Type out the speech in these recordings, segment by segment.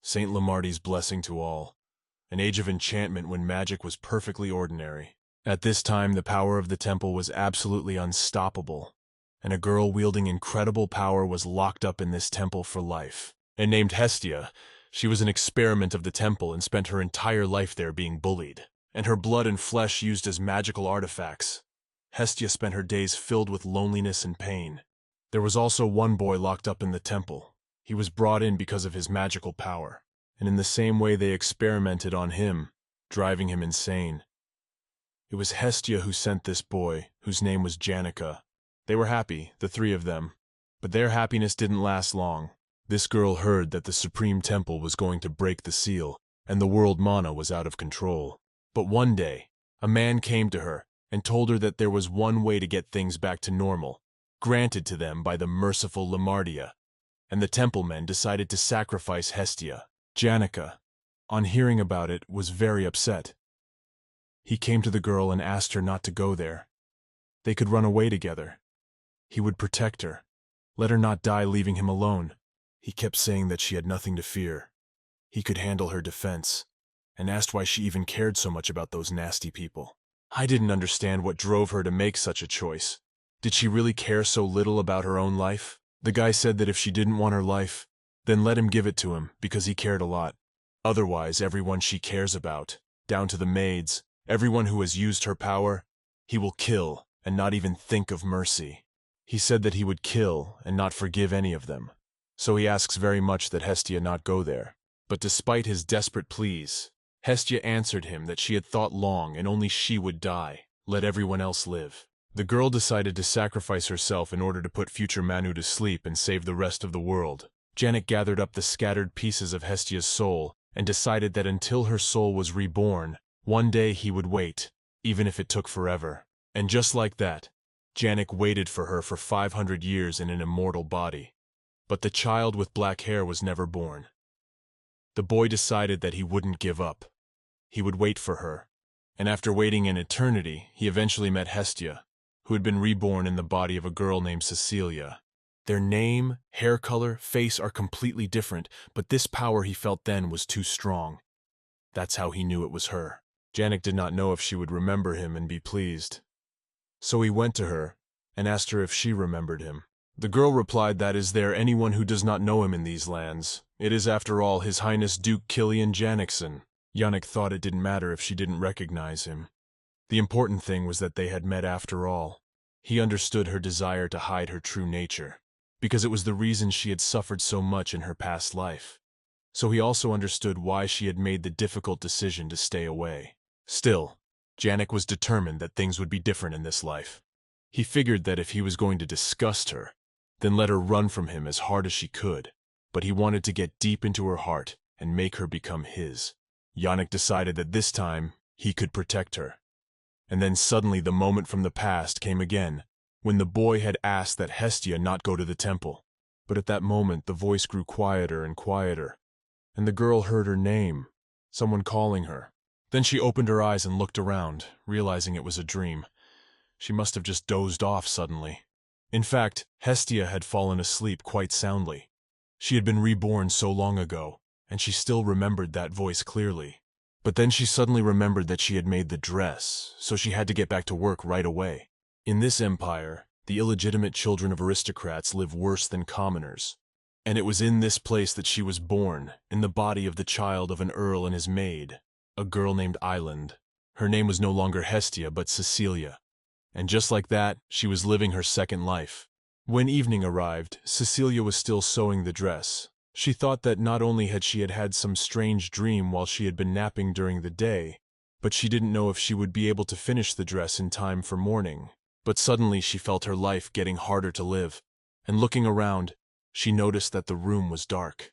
Saint Lamarty's blessing to all. An age of enchantment when magic was perfectly ordinary. At this time, the power of the temple was absolutely unstoppable, and a girl wielding incredible power was locked up in this temple for life. And named Hestia, she was an experiment of the temple and spent her entire life there being bullied, and her blood and flesh used as magical artifacts. Hestia spent her days filled with loneliness and pain. There was also one boy locked up in the temple. He was brought in because of his magical power, and in the same way they experimented on him, driving him insane. It was Hestia who sent this boy, whose name was Janica. They were happy, the three of them, but their happiness didn't last long. This girl heard that the Supreme Temple was going to break the seal, and the world mana was out of control. But one day, a man came to her and told her that there was one way to get things back to normal, granted to them by the merciful Lamartia, and the temple men decided to sacrifice Hestia. Janica, on hearing about it, was very upset. He came to the girl and asked her not to go there. They could run away together. He would protect her, let her not die leaving him alone. He kept saying that she had nothing to fear. He could handle her defense, and asked why she even cared so much about those nasty people. I didn't understand what drove her to make such a choice. Did she really care so little about her own life? The guy said that if she didn't want her life, then let him give it to him because he cared a lot. Otherwise, everyone she cares about, down to the maids, everyone who has used her power, he will kill and not even think of mercy. He said that he would kill and not forgive any of them. So he asks very much that Hestia not go there. But despite his desperate pleas, Hestia answered him that she had thought long and only she would die, let everyone else live. The girl decided to sacrifice herself in order to put future Manu to sleep and save the rest of the world. Janek gathered up the scattered pieces of Hestia's soul and decided that until her soul was reborn, one day he would wait, even if it took forever. And just like that, Janek waited for her for 500 years in an immortal body. But the child with black hair was never born. The boy decided that he wouldn't give up. He would wait for her, and after waiting an eternity, he eventually met Hestia, who had been reborn in the body of a girl named Cecilia. Their name, hair color, face are completely different, but this power he felt then was too strong. That's how he knew it was her. Janek did not know if she would remember him and be pleased. So he went to her and asked her if she remembered him. The girl replied that is there anyone who does not know him in these lands? It is after all His Highness Duke Killian Janikson. Janek thought it didn't matter if she didn't recognize him. The important thing was that they had met after all. He understood her desire to hide her true nature, because it was the reason she had suffered so much in her past life. So he also understood why she had made the difficult decision to stay away. Still, Janek was determined that things would be different in this life. He figured that if he was going to disgust her, then let her run from him as hard as she could, but he wanted to get deep into her heart and make her become his. Janek decided that this time he could protect her. And then suddenly the moment from the past came again, when the boy had asked that Hestia not go to the temple. But at that moment the voice grew quieter and quieter, and the girl heard her name, someone calling her. Then she opened her eyes and looked around, realizing it was a dream. She must have just dozed off suddenly. In fact, Hestia had fallen asleep quite soundly. She had been reborn so long ago, and she still remembered that voice clearly. But then she suddenly remembered that she had made the dress, so she had to get back to work right away. In this empire, the illegitimate children of aristocrats live worse than commoners. And it was in this place that she was born, in the body of the child of an earl and his maid, a girl named Island. Her name was no longer Hestia, but Cecilia. And just like that, she was living her second life. When evening arrived, Cecilia was still sewing the dress. She thought that not only had she had some strange dream while she had been napping during the day, but she didn't know if she would be able to finish the dress in time for morning. But suddenly she felt her life getting harder to live, and looking around, she noticed that the room was dark.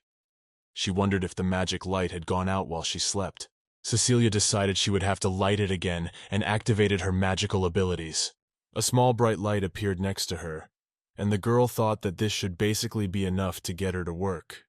She wondered if the magic light had gone out while she slept. Cecilia decided she would have to light it again and activated her magical abilities. A small bright light appeared next to her, and the girl thought that this should basically be enough to get her to work.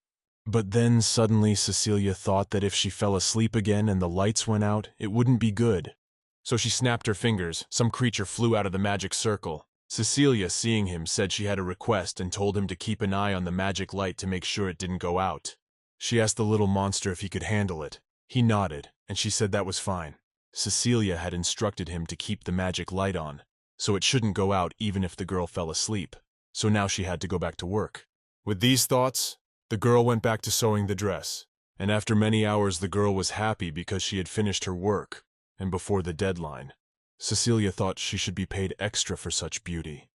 But then suddenly Cecilia thought that if she fell asleep again and the lights went out, it wouldn't be good. So she snapped her fingers. Some creature flew out of the magic circle. Cecilia, seeing him, said she had a request and told him to keep an eye on the magic light to make sure it didn't go out. She asked the little monster if he could handle it. He nodded, and she said that was fine. Cecilia had instructed him to keep the magic light on, so it shouldn't go out even if the girl fell asleep. So now she had to go back to work. With these thoughts, the girl went back to sewing the dress, and after many hours the girl was happy because she had finished her work, and before the deadline. Cecilia thought she should be paid extra for such beauty.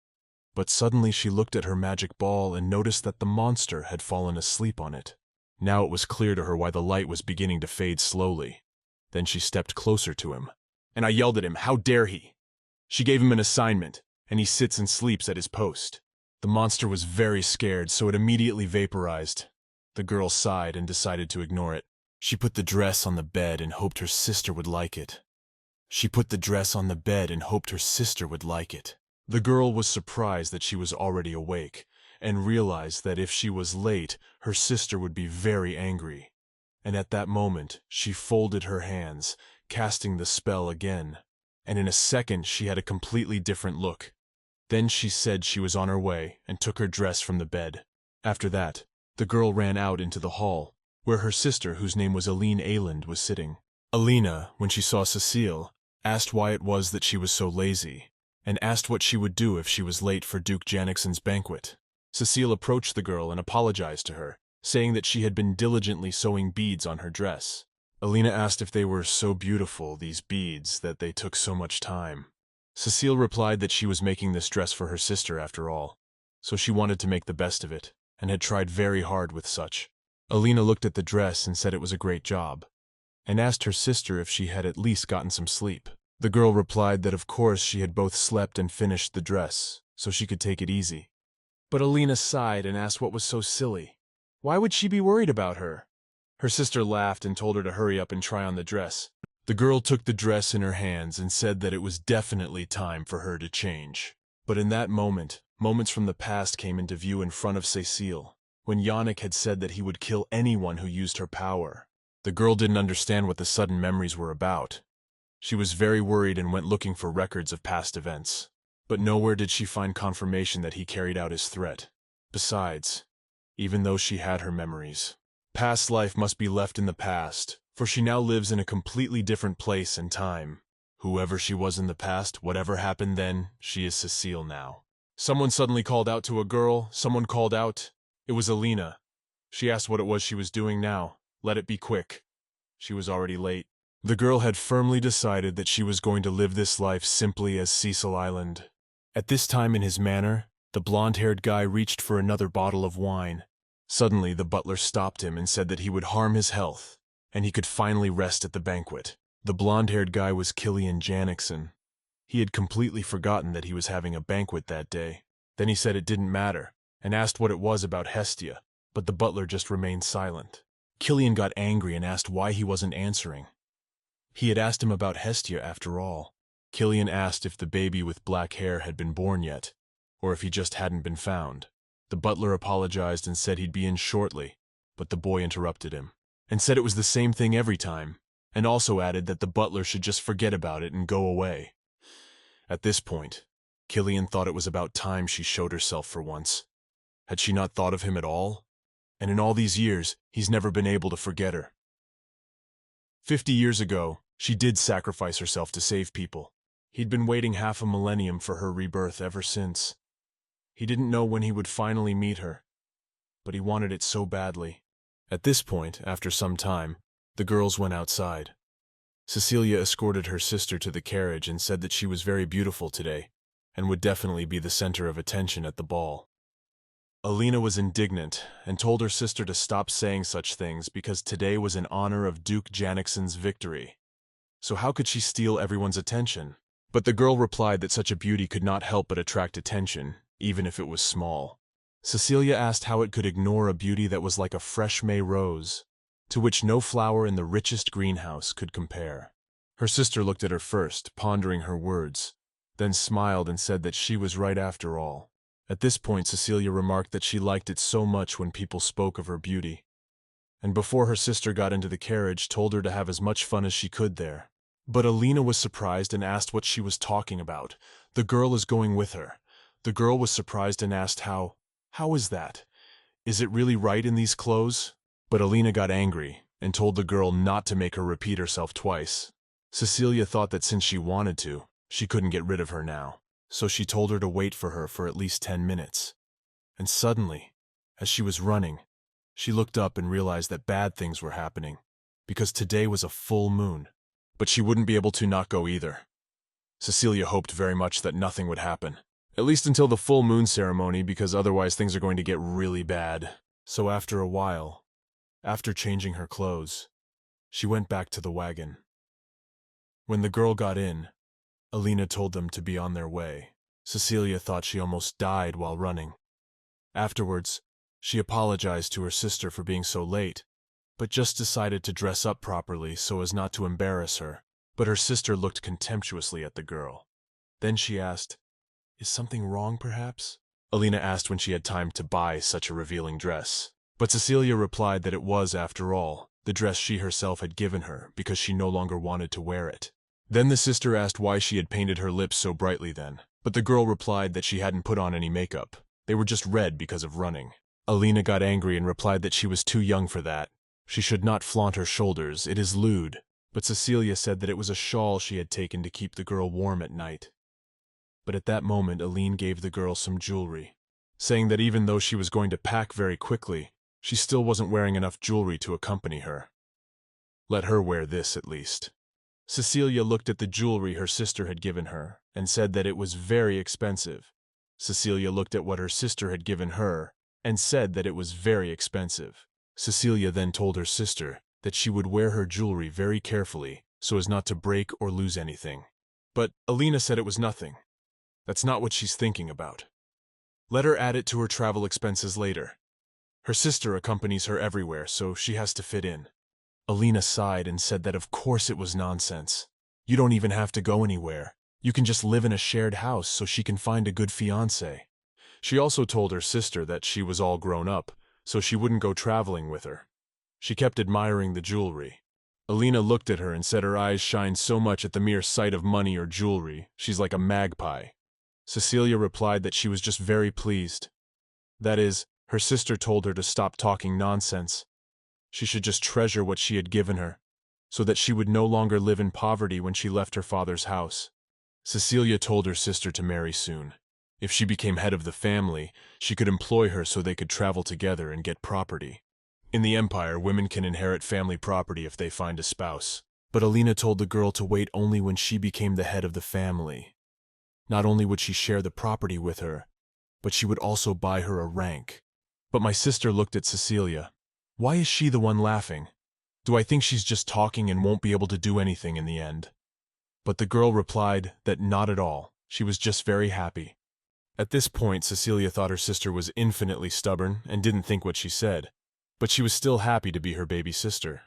But suddenly she looked at her magic ball and noticed that the monster had fallen asleep on it. Now it was clear to her why the light was beginning to fade slowly. Then she stepped closer to him, and I yelled at him, "How dare he!" She gave him an assignment, and he sits and sleeps at his post. The monster was very scared, so it immediately vaporized. The girl sighed and decided to ignore it. She put the dress on the bed and hoped her sister would like it. The girl was surprised that she was already awake, and realized that if she was late, her sister would be very angry. And at that moment, she folded her hands, casting the spell again, and in a second she had a completely different look. Then she said she was on her way and took her dress from the bed. After that, the girl ran out into the hall, where her sister, whose name was Aline Ayland, was sitting. Alina, when she saw Cecile, asked why it was that she was so lazy, and asked what she would do if she was late for Duke Janixon's banquet. Cecile approached the girl and apologized to her, saying that she had been diligently sewing beads on her dress. Alina asked if they were so beautiful, these beads, that they took so much time. Cecile replied that she was making this dress for her sister after all, so she wanted to make the best of it, and had tried very hard with such. Alina looked at the dress and said it was a great job, and asked her sister if she had at least gotten some sleep. The girl replied that of course she had both slept and finished the dress, so she could take it easy. But Alina sighed and asked what was so silly. Why would she be worried about her? Her sister laughed and told her to hurry up and try on the dress. The girl took the dress in her hands and said that it was definitely time for her to change. But in that moment, moments from the past came into view in front of Cecile, when Yannick had said that he would kill anyone who used her power. The girl didn't understand what the sudden memories were about. She was very worried and went looking for records of past events. But nowhere did she find confirmation that he carried out his threat. Besides, even though she had her memories, past life must be left in the past, for she now lives in a completely different place and time. Whoever she was in the past, whatever happened then, she is Cecile now. Someone suddenly called out to a girl. Someone called out. It was Alina. She asked what it was she was doing now. Let it be quick. She was already late. The girl had firmly decided that she was going to live this life simply as Cecil Island. At this time in his manor, the blonde-haired guy reached for another bottle of wine. Suddenly, the butler stopped him and said that he would harm his health, and he could finally rest at the banquet. The blonde-haired guy was Killian Janixon. He had completely forgotten that he was having a banquet that day. Then he said it didn't matter, and asked what it was about Hestia, but the butler just remained silent. Killian got angry and asked why he wasn't answering. He had asked him about Hestia after all. Killian asked if the baby with black hair had been born yet, or if he just hadn't been found. The butler apologized and said he'd be in shortly, but the boy interrupted him, and said it was the same thing every time, and also added that the butler should just forget about it and go away. At this point, Killian thought it was about time she showed herself for once. Had she not thought of him at all? And in all these years, he's never been able to forget her. 50 years ago, she did sacrifice herself to save people. He'd been waiting half a millennium for her rebirth ever since. He didn't know when he would finally meet her, but he wanted it so badly. At this point, after some time, the girls went outside. Cecilia escorted her sister to the carriage and said that she was very beautiful today, and would definitely be the center of attention at the ball. Alina was indignant and told her sister to stop saying such things because today was in honor of Duke Janixon's victory. So how could she steal everyone's attention? But the girl replied that such a beauty could not help but attract attention, even if it was small. Cecilia asked how it could ignore a beauty that was like a fresh May rose, to which no flower in the richest greenhouse could compare. Her sister looked at her first, pondering her words, then smiled and said that she was right after all. At this point, Cecilia remarked that she liked it so much when people spoke of her beauty, and before her sister got into the carriage, told her to have as much fun as she could there. But Alina was surprised and asked what she was talking about. The girl is going with her. The girl was surprised and asked how is that? Is it really right in these clothes? But Alina got angry and told the girl not to make her repeat herself twice. Cecilia thought that since she wanted to, she couldn't get rid of her now, so she told her to wait for her for at least 10 minutes. And suddenly, as she was running, she looked up and realized that bad things were happening, because today was a full moon. But she wouldn't be able to not go either. Cecilia hoped very much that nothing would happen, at least until the full moon ceremony, because otherwise things are going to get really bad. So after a while, after changing her clothes, she went back to the wagon. When the girl got in, Alina told them to be on their way. Cecilia thought she almost died while running. Afterwards, she apologized to her sister for being so late, but just decided to dress up properly so as not to embarrass her. But her sister looked contemptuously at the girl. Then she asked, "Is something wrong, perhaps?" Alina asked when she had time to buy such a revealing dress. But Cecilia replied that it was, after all, the dress she herself had given her because she no longer wanted to wear it. Then the sister asked why she had painted her lips so brightly then, but the girl replied that she hadn't put on any makeup. They were just red because of running. Alina got angry and replied that she was too young for that. She should not flaunt her shoulders, it is lewd. But Cecilia said that it was a shawl she had taken to keep the girl warm at night. But at that moment Aline gave the girl some jewelry, saying that even though she was going to pack very quickly, she still wasn't wearing enough jewelry to accompany her. Let her wear this at least. Cecilia looked at the jewelry her sister had given her and said that it was very expensive. Cecilia looked at what her sister had given her and said that it was very expensive. Cecilia then told her sister that she would wear her jewelry very carefully so as not to break or lose anything. But Alina said it was nothing. That's not what she's thinking about. Let her add it to her travel expenses later. Her sister accompanies her everywhere, so she has to fit in. Alina sighed and said that of course it was nonsense. You don't even have to go anywhere. You can just live in a shared house so she can find a good fiancé. She also told her sister that she was all grown up, so she wouldn't go traveling with her. She kept admiring the jewelry. Alina looked at her and said her eyes shine so much at the mere sight of money or jewelry, she's like a magpie. Cecilia replied that she was just very pleased. That is, her sister told her to stop talking nonsense. She should just treasure what she had given her, so that she would no longer live in poverty when she left her father's house. Cecilia told her sister to marry soon. If she became head of the family, she could employ her so they could travel together and get property. In the Empire, women can inherit family property if they find a spouse. But Alina told the girl to wait only when she became the head of the family. Not only would she share the property with her, but she would also buy her a rank. But my sister looked at Cecilia. Why is she the one laughing? Do I think she's just talking and won't be able to do anything in the end? But the girl replied that not at all. She was just very happy. At this point, Cecilia thought her sister was infinitely stubborn and didn't think what she said. But she was still happy to be her baby sister.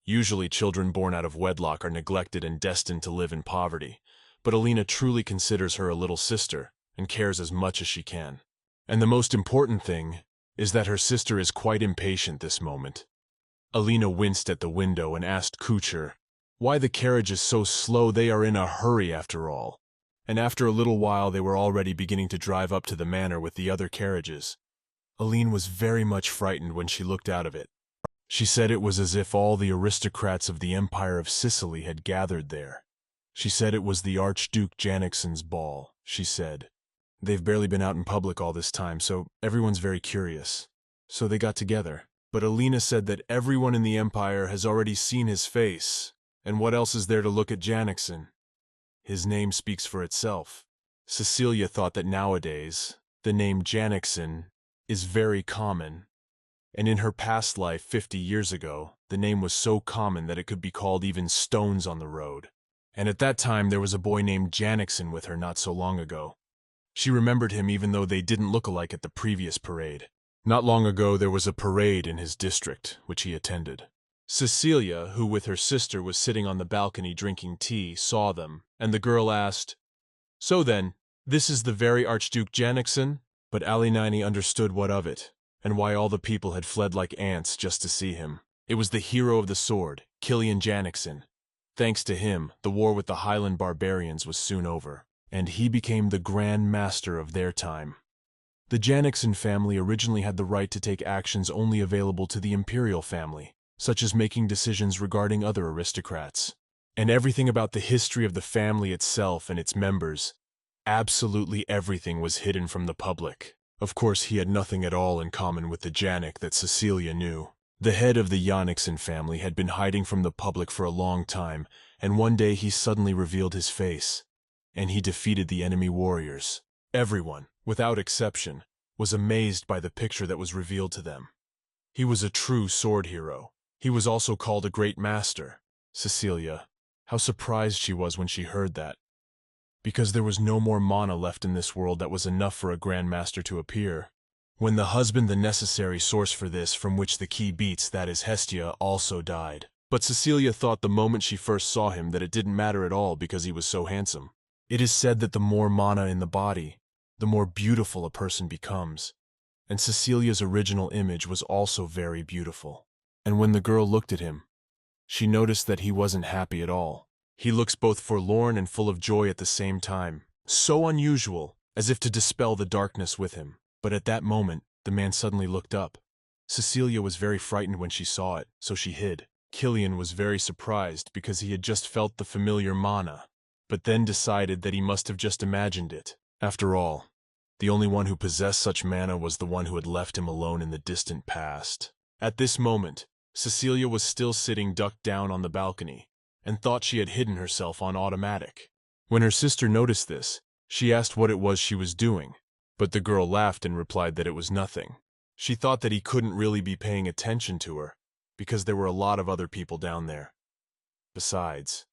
Usually children born out of wedlock are neglected and destined to live in poverty. But Alina truly considers her a little sister and cares as much as she can. And the most important thing is that her sister is quite impatient this moment. Alina winced at the window and asked Kucher, "Why the carriage is so slow? They are in a hurry after all." And after a little while they were already beginning to drive up to the manor with the other carriages. Aline was very much frightened when she looked out of it. She said it was as if all the aristocrats of the Empire of Sicily had gathered there. She said it was the Archduke Janixon's ball, she said. They've barely been out in public all this time, so everyone's very curious. So they got together. But Alina said that everyone in the Empire has already seen his face, and what else is there to look at Janixon? His name speaks for itself. Cecilia thought that nowadays, the name Janixon is very common. And in her past life 50 years ago, the name was so common that it could be called even stones on the road. And at that time there was a boy named Janixon with her not so long ago. She remembered him even though they didn't look alike at the previous parade. Not long ago there was a parade in his district, which he attended. Cecilia, who with her sister was sitting on the balcony drinking tea, saw them, and the girl asked, "So then, this is the very Archduke Janixon?" But Alinini understood what of it, and why all the people had fled like ants just to see him. It was the hero of the sword, Killian Janixon. Thanks to him, the war with the Highland barbarians was soon over, and he became the Grand Master of their time. The Janikson family originally had the right to take actions only available to the imperial family, such as making decisions regarding other aristocrats. And everything about the history of the family itself and its members, absolutely everything was hidden from the public. Of course, he had nothing at all in common with the Janik that Cecilia knew. The head of the Janikson family had been hiding from the public for a long time, and one day he suddenly revealed his face, and he defeated the enemy warriors. Everyone, without exception, was amazed by the picture that was revealed to them. He was a true sword hero. He was also called a great master. Cecilia, how surprised she was when she heard that. Because there was no more mana left in this world that was enough for a grandmaster to appear. When the husband, the necessary source for this, from which the key beats, that is Hestia, also died. But Cecilia thought the moment she first saw him that it didn't matter at all because he was so handsome. It is said that the more mana in the body, the more beautiful a person becomes. And Cecilia's original image was also very beautiful. And when the girl looked at him, she noticed that he wasn't happy at all. He looks both forlorn and full of joy at the same time. So unusual, as if to dispel the darkness with him. But at that moment, the man suddenly looked up. Cecilia was very frightened when she saw it, so she hid. Killian was very surprised because he had just felt the familiar mana, but then decided that he must have just imagined it. After all, the only one who possessed such mana was the one who had left him alone in the distant past. At this moment, Cecilia was still sitting ducked down on the balcony, and thought she had hidden herself on automatic. When her sister noticed this, she asked what it was she was doing, but the girl laughed and replied that it was nothing. She thought that he couldn't really be paying attention to her, because there were a lot of other people down there. Besides,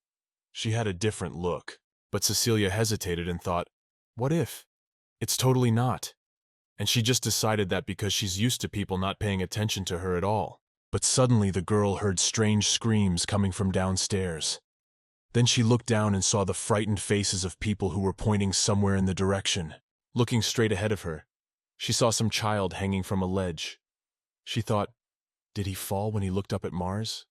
she had a different look. But Cecilia hesitated and thought, what if? It's totally not. And she just decided that because she's used to people not paying attention to her at all. But suddenly the girl heard strange screams coming from downstairs. Then she looked down and saw the frightened faces of people who were pointing somewhere in the direction. Looking straight ahead of her, she saw some child hanging from a ledge. She thought, did he fall when he looked up at Mars?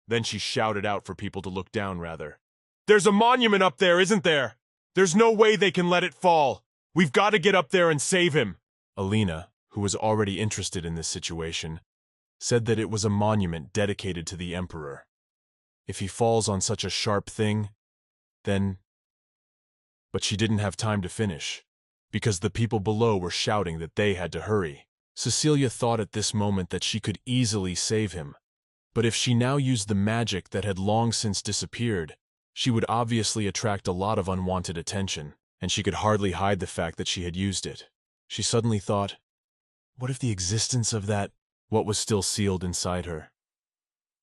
Then she shouted out for people to look down, rather. There's a monument up there, isn't there? There's no way they can let it fall. We've got to get up there and save him. Alina, who was already interested in this situation, said that it was a monument dedicated to the Emperor. If he falls on such a sharp thing, then... But she didn't have time to finish, because the people below were shouting that they had to hurry. Cecilia thought at this moment that she could easily save him, but if she now used the magic that had long since disappeared, she would obviously attract a lot of unwanted attention, and she could hardly hide the fact that she had used it. She suddenly thought, what if the existence of that, what was still sealed inside her?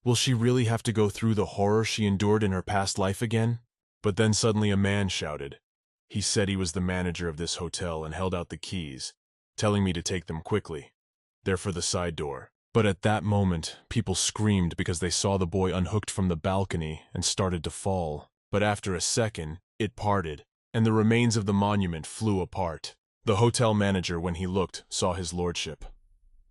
Will she really have to go through the horror she endured in her past life again? But then suddenly a man shouted. He said he was the manager of this hotel and held out the keys, telling me to take them quickly. They're for the side door. But at that moment, people screamed because they saw the boy unhooked from the balcony and started to fall. But after a second, it parted, and the remains of the monument flew apart. The hotel manager, when he looked, saw his lordship.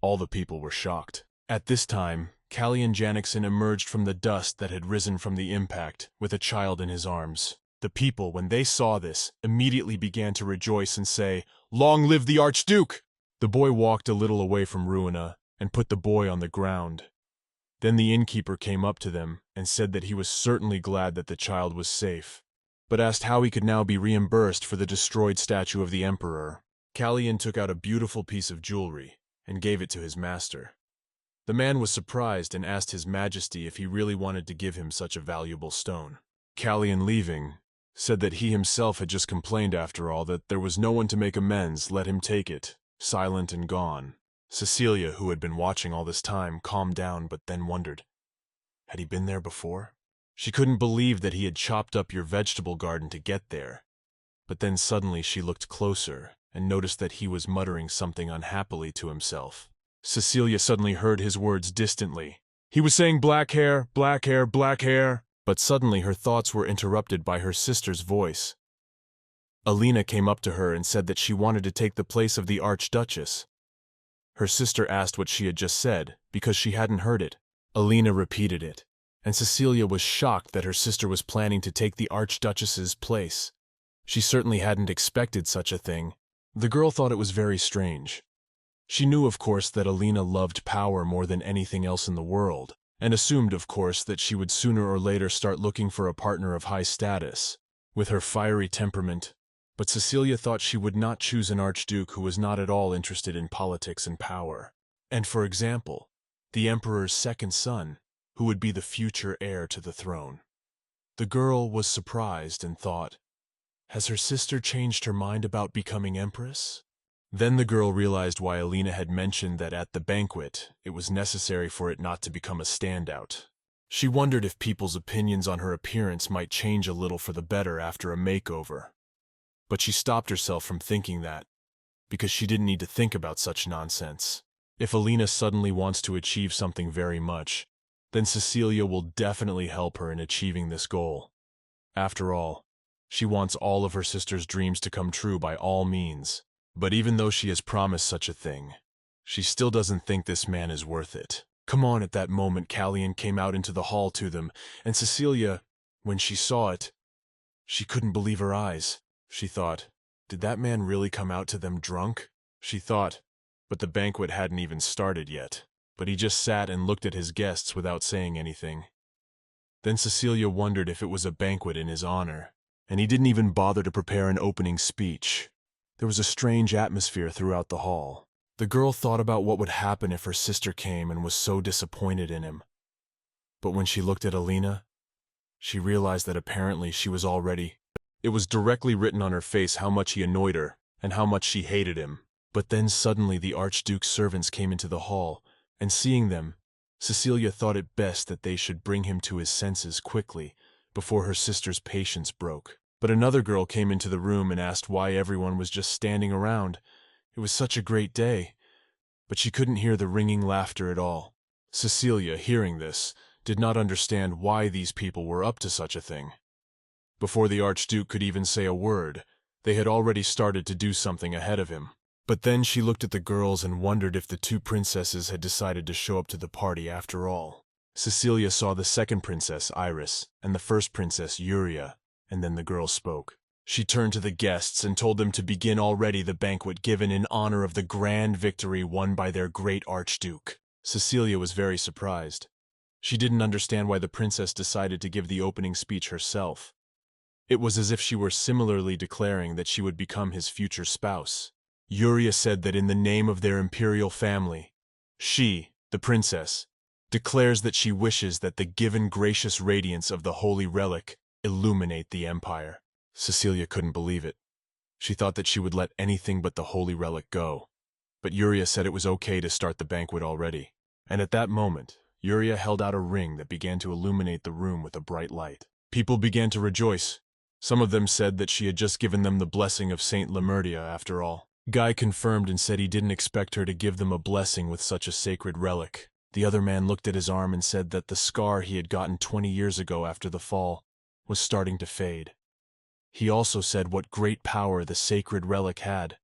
All the people were shocked. At this time, Callian Janikson emerged from the dust that had risen from the impact, with a child in his arms. The people, when they saw this, immediately began to rejoice and say, "Long live the Archduke!" The boy walked a little away from Ruina and put the boy on the ground. Then the innkeeper came up to them and said that he was certainly glad that the child was safe, but asked how he could now be reimbursed for the destroyed statue of the Emperor. Callian took out a beautiful piece of jewelry and gave it to his master. The man was surprised and asked His Majesty if he really wanted to give him such a valuable stone. Callian, leaving, said that he himself had just complained after all that there was no one to make amends, let him take it, silent and gone. Cecilia, who had been watching all this time, calmed down but then wondered, had he been there before? She couldn't believe that he had chopped up your vegetable garden to get there. But then suddenly she looked closer and noticed that he was muttering something unhappily to himself. Cecilia suddenly heard his words distantly. He was saying black hair, black hair, black hair. But suddenly her thoughts were interrupted by her sister's voice. Alina came up to her and said that she wanted to take the place of the Archduchess. Her sister asked what she had just said, because she hadn't heard it. Alina repeated it, and Cecilia was shocked that her sister was planning to take the Archduchess's place. She certainly hadn't expected such a thing, The girl thought it was very strange. She knew, of course, that Alina loved power more than anything else in the world, and assumed, of course, that she would sooner or later start looking for a partner of high status, with her fiery temperament. But Cecilia thought she would not choose an archduke who was not at all interested in politics and power. And for example, the emperor's second son, who would be the future heir to the throne. The girl was surprised and thought, has her sister changed her mind about becoming empress? Then the girl realized why Alina had mentioned that at the banquet it was necessary for it not to become a standout. She wondered if people's opinions on her appearance might change a little for the better after a makeover. But she stopped herself from thinking that, because she didn't need to think about such nonsense. If Alina suddenly wants to achieve something very much, then Cecilia will definitely help her in achieving this goal. After all, she wants all of her sister's dreams to come true by all means. But even though she has promised such a thing, she still doesn't think this man is worth it. Come on, at that moment Callian came out into the hall to them, and Cecilia, when she saw it, she couldn't believe her eyes. She thought, did that man really come out to them drunk? She thought, but the banquet hadn't even started yet. But he just sat and looked at his guests without saying anything. Then Cecilia wondered if it was a banquet in his honor, and he didn't even bother to prepare an opening speech. There was a strange atmosphere throughout the hall. The girl thought about what would happen if her sister came and was so disappointed in him. But when she looked at Alina, she realized that apparently she was already. It was directly written on her face how much he annoyed her and how much she hated him. But then suddenly the Archduke's servants came into the hall, and seeing them, Cecilia thought it best that they should bring him to his senses quickly, before her sister's patience broke. But another girl came into the room and asked why everyone was just standing around. It was such a great day. But she couldn't hear the ringing laughter at all. Cecilia, hearing this, did not understand why these people were up to such a thing. Before the Archduke could even say a word, they had already started to do something ahead of him. But then she looked at the girls and wondered if the two princesses had decided to show up to the party after all. Cecilia saw the second princess, Iris, and the first princess, Yuria, and then the girl spoke. She turned to the guests and told them to begin already the banquet given in honor of the grand victory won by their great Archduke. Cecilia was very surprised. She didn't understand why the princess decided to give the opening speech herself. It was as if she were similarly declaring that she would become his future spouse. Yuria said that in the name of their imperial family, she, the princess, declares that she wishes that the given gracious radiance of the holy relic illuminate the empire. Cecilia couldn't believe it. She thought that she would let anything but the holy relic go. But Yuria said it was okay to start the banquet already. And at that moment, Yuria held out a ring that began to illuminate the room with a bright light. People began to rejoice. Some of them said that she had just given them the blessing of Saint Lamertia after all. Guy confirmed and said he didn't expect her to give them a blessing with such a sacred relic. The other man looked at his arm and said that the scar he had gotten 20 years ago after the fall was starting to fade. He also said what great power the sacred relic had,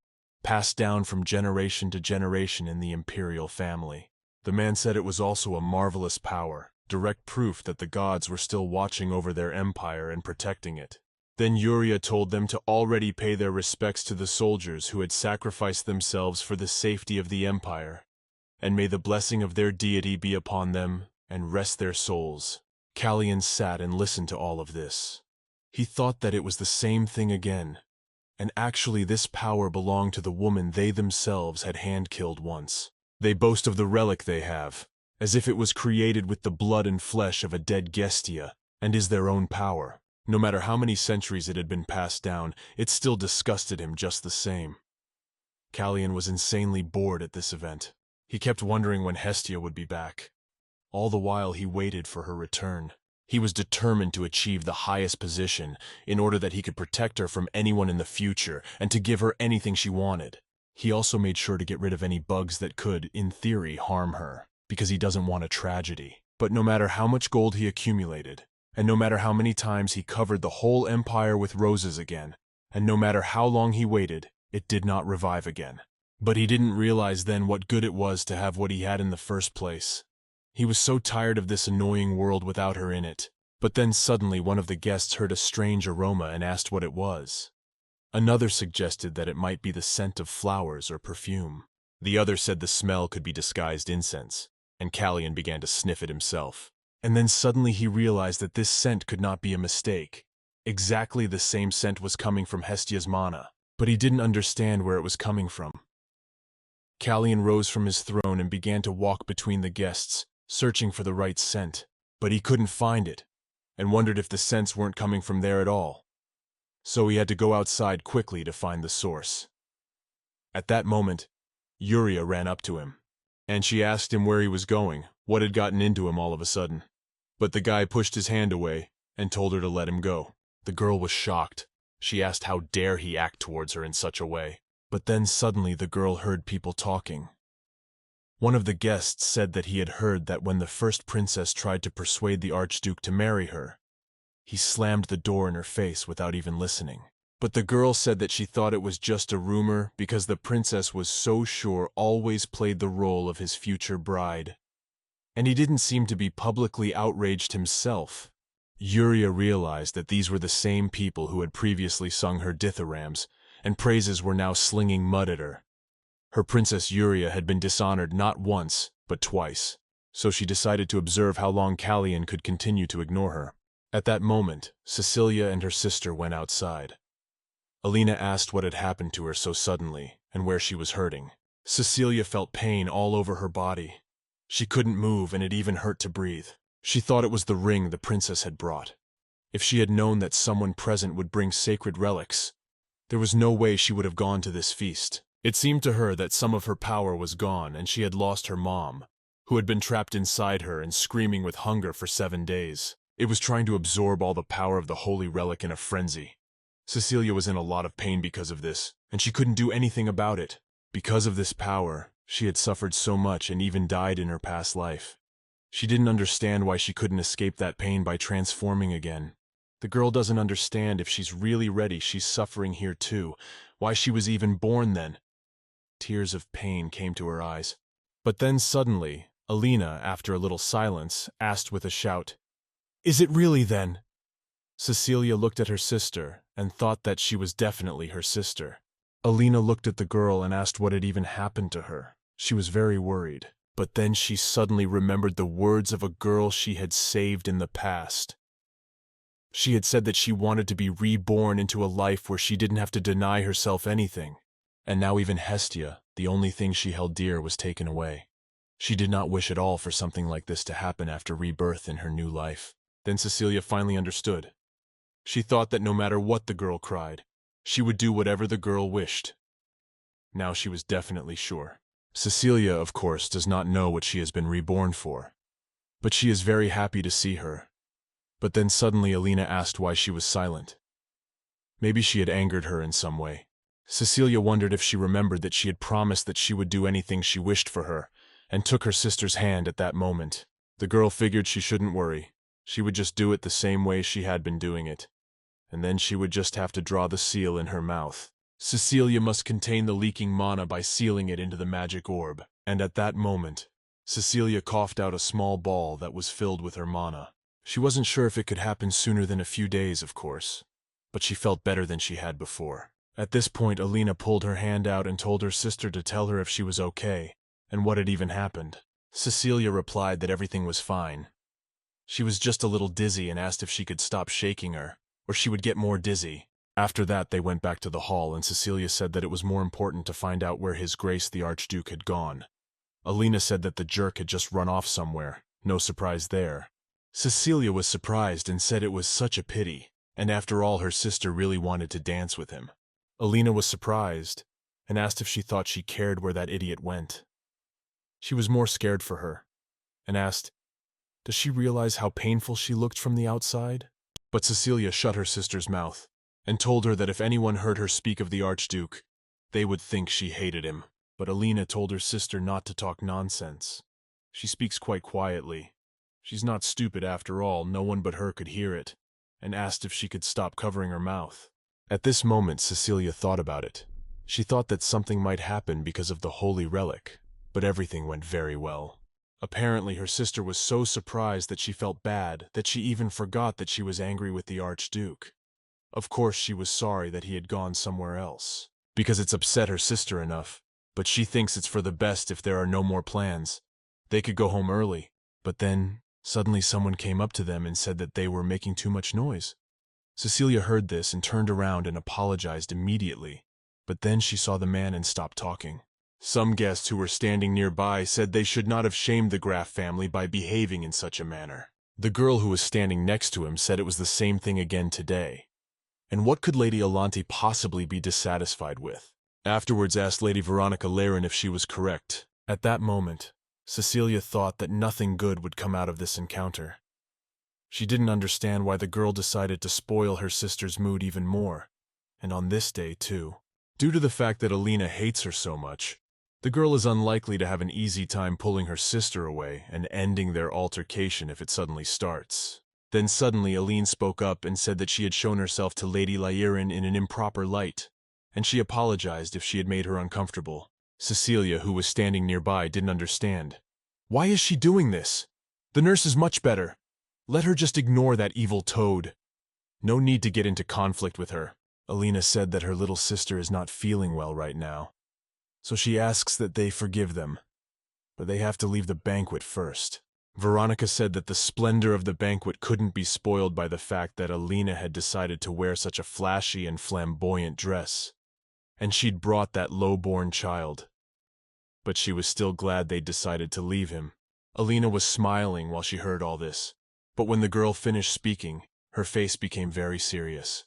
passed down from generation to generation in the imperial family. The man said it was also a marvelous power, direct proof that the gods were still watching over their empire and protecting it. Then Yuria told them to already pay their respects to the soldiers who had sacrificed themselves for the safety of the empire, and may the blessing of their deity be upon them and rest their souls. Callian sat and listened to all of this. He thought that it was the same thing again, and actually this power belonged to the woman they themselves had hand-killed once. They boast of the relic they have, as if it was created with the blood and flesh of a dead Hestia, and is their own power. No matter how many centuries it had been passed down, it still disgusted him just the same. Callian was insanely bored at this event. He kept wondering when Hestia would be back. All the while he waited for her return. He was determined to achieve the highest position in order that he could protect her from anyone in the future and to give her anything she wanted. He also made sure to get rid of any bugs that could, in theory, harm her, because he doesn't want a tragedy. But no matter how much gold he accumulated, and no matter how many times he covered the whole empire with roses again, and no matter how long he waited, it did not revive again. But he didn't realize then what good it was to have what he had in the first place. He was so tired of this annoying world without her in it. But then suddenly one of the guests heard a strange aroma and asked what it was. Another suggested that it might be the scent of flowers or perfume. The other said the smell could be disguised incense, and Callian began to sniff it himself. And then suddenly he realized that this scent could not be a mistake. Exactly the same scent was coming from Hestia's mana, but he didn't understand where it was coming from. Callian rose from his throne and began to walk between the guests, searching for the right scent. But he couldn't find it, and wondered if the scents weren't coming from there at all. So he had to go outside quickly to find the source. At that moment, Yuria ran up to him, and she asked him where he was going, what had gotten into him all of a sudden. But the guy pushed his hand away and told her to let him go. The girl was shocked. She asked how dare he act towards her in such a way. But then suddenly the girl heard people talking. One of the guests said that he had heard that when the first princess tried to persuade the Archduke to marry her, he slammed the door in her face without even listening. But the girl said that she thought it was just a rumor because the princess was so sure always played the role of his future bride. And he didn't seem to be publicly outraged himself. Yuria realized that these were the same people who had previously sung her dithyrambs, and praises were now slinging mud at her. Her Princess Yuria had been dishonored not once, but twice, so she decided to observe how long Callian could continue to ignore her. At that moment, Cecilia and her sister went outside. Alina asked what had happened to her so suddenly, and where she was hurting. Cecilia felt pain all over her body. She couldn't move, and it even hurt to breathe. She thought it was the ring the princess had brought. If she had known that someone present would bring sacred relics, there was no way she would have gone to this feast. It seemed to her that some of her power was gone, and she had lost her mom, who had been trapped inside her and screaming with hunger for 7 days. It was trying to absorb all the power of the holy relic in a frenzy. Cecilia was in a lot of pain because of this, and she couldn't do anything about it. Because of this power, she had suffered so much and even died in her past life. She didn't understand why she couldn't escape that pain by transforming again. The girl doesn't understand if she's really ready, she's suffering here too. Why she was even born then. Tears of pain came to her eyes. But then suddenly, Alina, after a little silence, asked with a shout, "Is it really then?" Cecilia looked at her sister and thought that she was definitely her sister. Alina looked at the girl and asked what had even happened to her. She was very worried. But then she suddenly remembered the words of a girl she had saved in the past. She had said that she wanted to be reborn into a life where she didn't have to deny herself anything. And now even Hestia, the only thing she held dear, was taken away. She did not wish at all for something like this to happen after rebirth in her new life. Then Cecilia finally understood. She thought that no matter what the girl cried, she would do whatever the girl wished. Now she was definitely sure. Cecilia, of course, does not know what she has been reborn for, but she is very happy to see her. But then suddenly Alina asked why she was silent. Maybe she had angered her in some way. Cecilia wondered if she remembered that she had promised that she would do anything she wished for her, and took her sister's hand at that moment. The girl figured she shouldn't worry. She would just do it the same way she had been doing it, and then she would just have to draw the seal in her mouth. Cecilia must contain the leaking mana by sealing it into the magic orb, and at that moment, Cecilia coughed out a small ball that was filled with her mana. She wasn't sure if it could happen sooner than a few days, of course, but she felt better than she had before. At this point, Alina pulled her hand out and told her sister to tell her if she was okay, and what had even happened. Cecilia replied that everything was fine. She was just a little dizzy and asked if she could stop shaking her, or she would get more dizzy. After that, they went back to the hall, and Cecilia said that it was more important to find out where His Grace the Archduke had gone. Alina said that the jerk had just run off somewhere. No surprise there. Cecilia was surprised and said it was such a pity, and after all her sister really wanted to dance with him. Alina was surprised, and asked if she thought she cared where that idiot went. She was more scared for her, and asked, does she realize how painful she looked from the outside? But Cecilia shut her sister's mouth, and told her that if anyone heard her speak of the Archduke, they would think she hated him. But Alina told her sister not to talk nonsense. She speaks quite quietly. She's not stupid after all, no one but her could hear it, and asked if she could stop covering her mouth. At this moment, Cecilia thought about it. She thought that something might happen because of the holy relic, but everything went very well. Apparently, her sister was so surprised that she felt bad that she even forgot that she was angry with the Archduke. Of course, she was sorry that he had gone somewhere else, because it's upset her sister enough, but she thinks it's for the best if there are no more plans. They could go home early, but then, suddenly someone came up to them and said that they were making too much noise. Cecilia heard this and turned around and apologized immediately, but then she saw the man and stopped talking. Some guests who were standing nearby said they should not have shamed the Graff family by behaving in such a manner. The girl who was standing next to him said it was the same thing again today. And what could Lady Alante possibly be dissatisfied with? Afterwards asked Lady Veronica Laren if she was correct. At that moment, Cecilia thought that nothing good would come out of this encounter. She didn't understand why the girl decided to spoil her sister's mood even more, and on this day too. Due to the fact that Alina hates her so much, the girl is unlikely to have an easy time pulling her sister away and ending their altercation if it suddenly starts. Then suddenly Aline spoke up and said that she had shown herself to Lady Lyran in an improper light, and she apologized if she had made her uncomfortable. Cecilia, who was standing nearby, didn't understand. Why is she doing this? The nurse is much better. Let her just ignore that evil toad. No need to get into conflict with her. Alina said that her little sister is not feeling well right now, so she asks that they forgive them, but they have to leave the banquet first. Veronica said that the splendor of the banquet couldn't be spoiled by the fact that Alina had decided to wear such a flashy and flamboyant dress, and she'd brought that low-born child. But she was still glad they'd decided to leave him. Alina was smiling while she heard all this, but when the girl finished speaking, her face became very serious,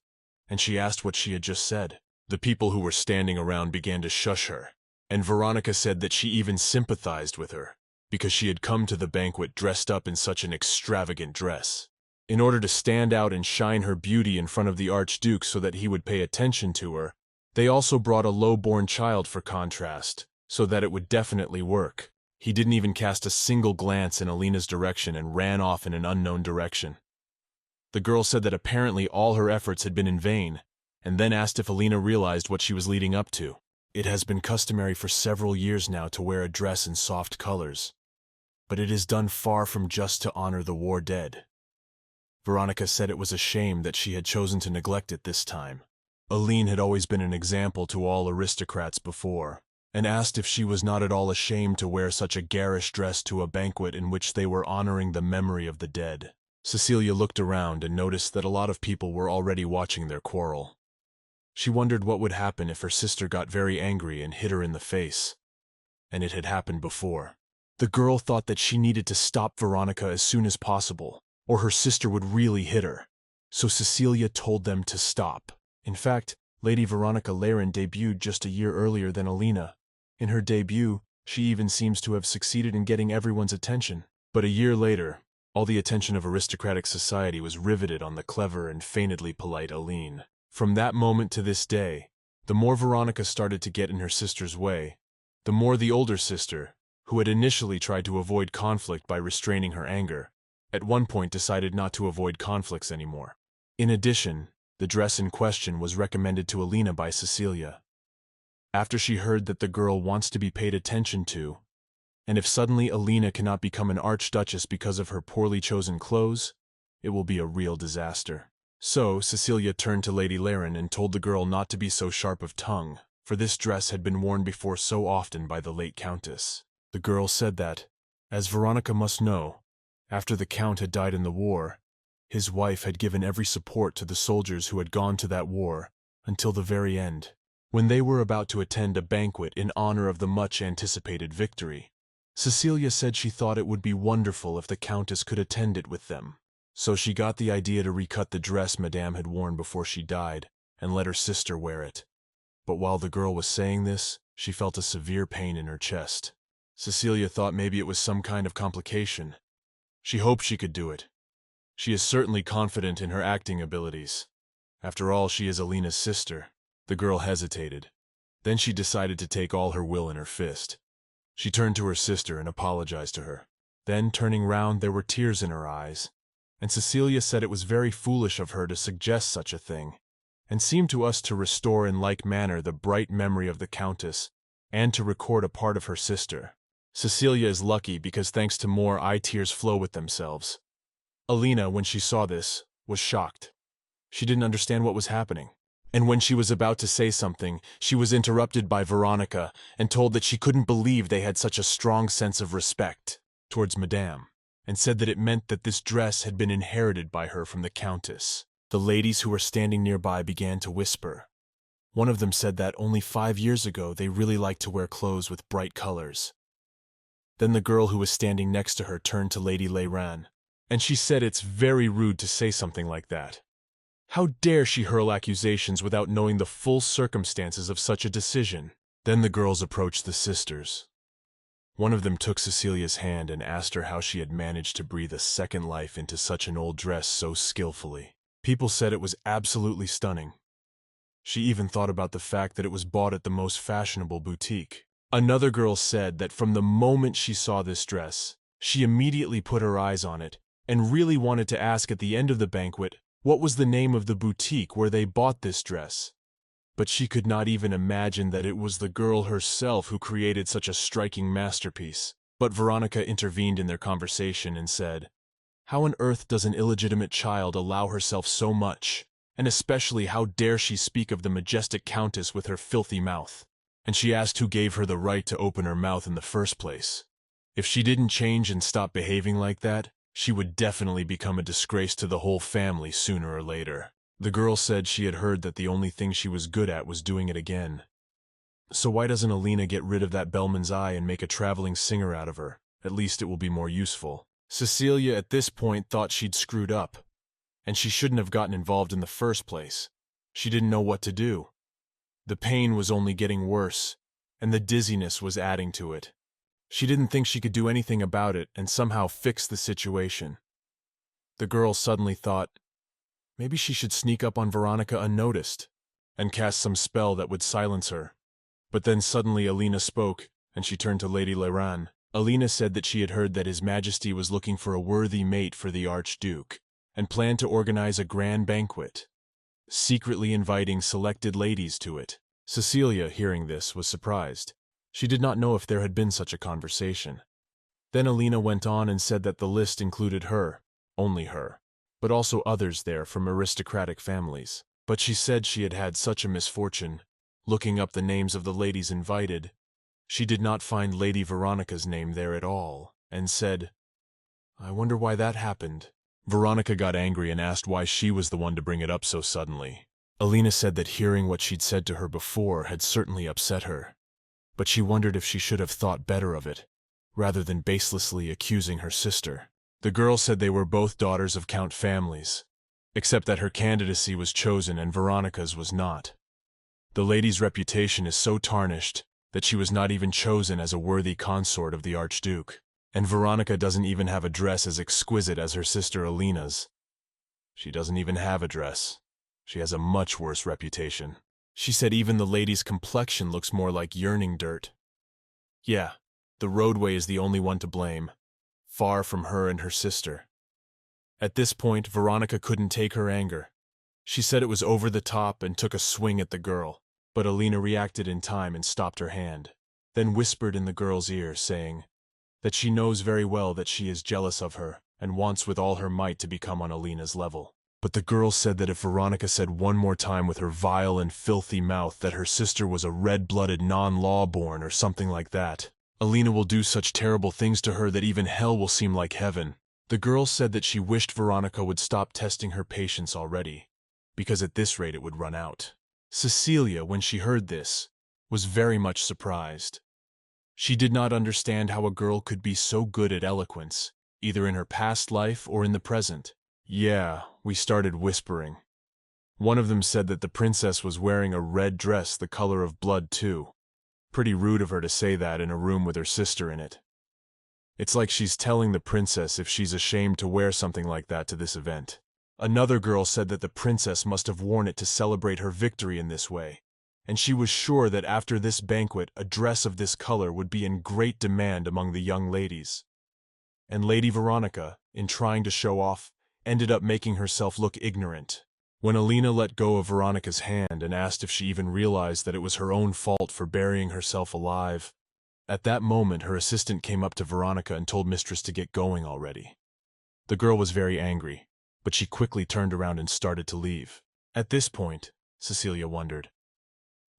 and she asked what she had just said. The people who were standing around began to shush her, and Veronica said that she even sympathized with her, because she had come to the banquet dressed up in such an extravagant dress. In order to stand out and shine her beauty in front of the Archduke so that he would pay attention to her, they also brought a low-born child for contrast, so that it would definitely work. He didn't even cast a single glance in Alina's direction and ran off in an unknown direction. The girl said that apparently all her efforts had been in vain, and then asked if Alina realized what she was leading up to. It has been customary for several years now to wear a dress in soft colors, but it is done far from just to honor the war dead. Veronica said it was a shame that she had chosen to neglect it this time. Aline had always been an example to all aristocrats before, and asked if she was not at all ashamed to wear such a garish dress to a banquet in which they were honoring the memory of the dead. Cecilia looked around and noticed that a lot of people were already watching their quarrel. She wondered what would happen if her sister got very angry and hit her in the face, and it had happened before. The girl thought that she needed to stop Veronica as soon as possible, or her sister would really hit her. So Cecilia told them to stop. In fact, Lady Veronica Laren debuted just a year earlier than Alina. In her debut, she even seems to have succeeded in getting everyone's attention. But a year later, all the attention of aristocratic society was riveted on the clever and feignedly polite Aline. From that moment to this day, the more Veronica started to get in her sister's way, the more the older sister, who had initially tried to avoid conflict by restraining her anger, at one point decided not to avoid conflicts anymore. In addition, the dress in question was recommended to Alina by Cecilia. After she heard that the girl wants to be paid attention to, and if suddenly Alina cannot become an archduchess because of her poorly chosen clothes, it will be a real disaster. So Cecilia turned to Lady Laren and told the girl not to be so sharp of tongue, for this dress had been worn before so often by the late Countess. The girl said that, as Veronica must know, after the Count had died in the war, his wife had given every support to the soldiers who had gone to that war until the very end, when they were about to attend a banquet in honor of the much-anticipated victory. Cecilia said she thought it would be wonderful if the Countess could attend it with them. So she got the idea to recut the dress Madame had worn before she died and let her sister wear it. But while the girl was saying this, she felt a severe pain in her chest. Cecilia thought maybe it was some kind of complication. She hoped she could do it. She is certainly confident in her acting abilities. After all, she is Alina's sister. The girl hesitated. Then she decided to take all her will in her fist. She turned to her sister and apologized to her. Then, turning round, there were tears in her eyes, and Cecilia said it was very foolish of her to suggest such a thing, and seemed to us to restore in like manner the bright memory of the Countess, and to record a part of her sister. Cecilia is lucky because thanks to more tears flow with themselves. Alina, when she saw this, was shocked. She didn't understand what was happening. And when she was about to say something, she was interrupted by Veronica and told that she couldn't believe they had such a strong sense of respect towards Madame, and said that it meant that this dress had been inherited by her from the Countess. The ladies who were standing nearby began to whisper. One of them said that only 5 years ago they really liked to wear clothes with bright colors. Then the girl who was standing next to her turned to Lady Leiran, and she said it's very rude to say something like that. How dare she hurl accusations without knowing the full circumstances of such a decision? Then the girls approached the sisters. One of them took Cecilia's hand and asked her how she had managed to breathe a second life into such an old dress so skillfully. People said it was absolutely stunning. She even thought about the fact that it was bought at the most fashionable boutique. Another girl said that from the moment she saw this dress, she immediately put her eyes on it and really wanted to ask at the end of the banquet what was the name of the boutique where they bought this dress. But she could not even imagine that it was the girl herself who created such a striking masterpiece. But Veronica intervened in their conversation and said, "How on earth does an illegitimate child allow herself so much? And especially how dare she speak of the majestic countess with her filthy mouth?" And she asked who gave her the right to open her mouth in the first place. If she didn't change and stop behaving like that, she would definitely become a disgrace to the whole family sooner or later. The girl said she had heard that the only thing she was good at was doing it again. So why doesn't Alina get rid of that bellman's eye and make a traveling singer out of her? At least it will be more useful. Cecilia at this point thought she'd screwed up, and she shouldn't have gotten involved in the first place. She didn't know what to do. The pain was only getting worse, and the dizziness was adding to it. She didn't think she could do anything about it and somehow fix the situation. The girl suddenly thought, maybe she should sneak up on Veronica unnoticed and cast some spell that would silence her. But then suddenly Alina spoke, and she turned to Lady Leiran. Alina said that she had heard that His Majesty was looking for a worthy mate for the Archduke, and planned to organize a grand banquet, secretly inviting selected ladies to it. Cecilia, hearing this, was surprised. She did not know if there had been such a conversation. Then Alina went on and said that the list included her, only her, but also others there from aristocratic families. But she said she had had such a misfortune. Looking up the names of the ladies invited, she did not find Lady Veronica's name there at all, and said, "I wonder why that happened." Veronica got angry and asked why she was the one to bring it up so suddenly. Alina said that hearing what she'd said to her before had certainly upset her, but she wondered if she should have thought better of it, rather than baselessly accusing her sister. The girl said they were both daughters of Count families, except that her candidacy was chosen and Veronica's was not. The lady's reputation is so tarnished that she was not even chosen as a worthy consort of the Archduke, and Veronica doesn't even have a dress as exquisite as her sister Alina's. She doesn't even have a dress. She has a much worse reputation. She said even the lady's complexion looks more like yearning dirt. Yeah, the roadway is the only one to blame, far from her and her sister. At this point, Veronica couldn't take her anger. She said it was over the top and took a swing at the girl, but Alina reacted in time and stopped her hand, then whispered in the girl's ear, saying that she knows very well that she is jealous of her and wants with all her might to become on Alina's level. But the girl said that if Veronica said one more time with her vile and filthy mouth that her sister was a red-blooded non-law-born or something like that, Alina will do such terrible things to her that even hell will seem like heaven. The girl said that she wished Veronica would stop testing her patience already, because at this rate it would run out. Cecilia, when she heard this, was very much surprised. She did not understand how a girl could be so good at eloquence, either in her past life or in the present. Yeah, we started whispering. One of them said that the princess was wearing a red dress the color of blood too. Pretty rude of her to say that in a room with her sister in it. It's like she's telling the princess if she's ashamed to wear something like that to this event. Another girl said that the princess must have worn it to celebrate her victory in this way, and she was sure that after this banquet a dress of this color would be in great demand among the young ladies. And Lady Veronica, in trying to show off, ended up making herself look ignorant. When Alina let go of Veronica's hand and asked if she even realized that it was her own fault for burying herself alive, at that moment her assistant came up to Veronica and told Mistress to get going already. The girl was very angry, but she quickly turned around and started to leave. At this point, Cecilia wondered,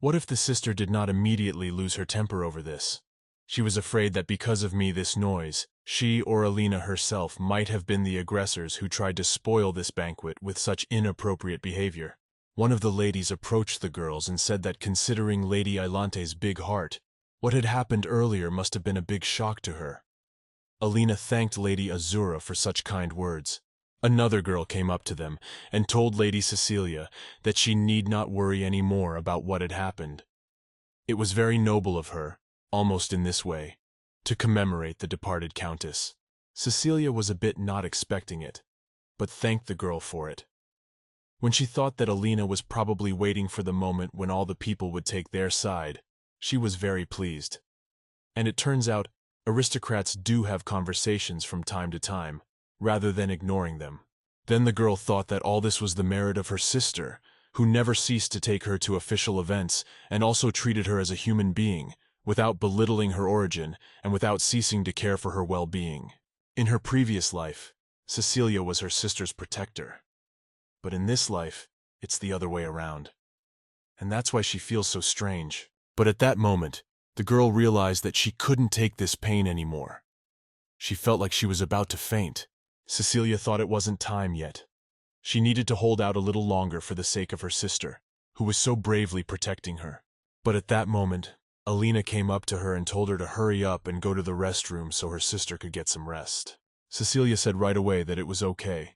what if the sister did not immediately lose her temper over this? She was afraid that because of me this noise, she or Alina herself might have been the aggressors who tried to spoil this banquet with such inappropriate behavior. One of the ladies approached the girls and said that considering Lady Ailante's big heart, what had happened earlier must have been a big shock to her. Alina thanked Lady Azura for such kind words. Another girl came up to them and told Lady Cecilia that she need not worry any more about what had happened. It was very noble of her, almost in this way, to commemorate the departed countess. Cecilia was a bit not expecting it, but thanked the girl for it. When she thought that Alina was probably waiting for the moment when all the people would take their side, she was very pleased. And it turns out, aristocrats do have conversations from time to time, rather than ignoring them. Then the girl thought that all this was the merit of her sister, who never ceased to take her to official events and also treated her as a human being, without belittling her origin and without ceasing to care for her well-being. In her previous life, Cecilia was her sister's protector. But in this life, it's the other way around. And that's why she feels so strange. But at that moment, the girl realized that she couldn't take this pain anymore. She felt like she was about to faint. Cecilia thought it wasn't time yet. She needed to hold out a little longer for the sake of her sister, who was so bravely protecting her. But at that moment, Alina came up to her and told her to hurry up and go to the restroom so her sister could get some rest. Cecilia said right away that it was okay.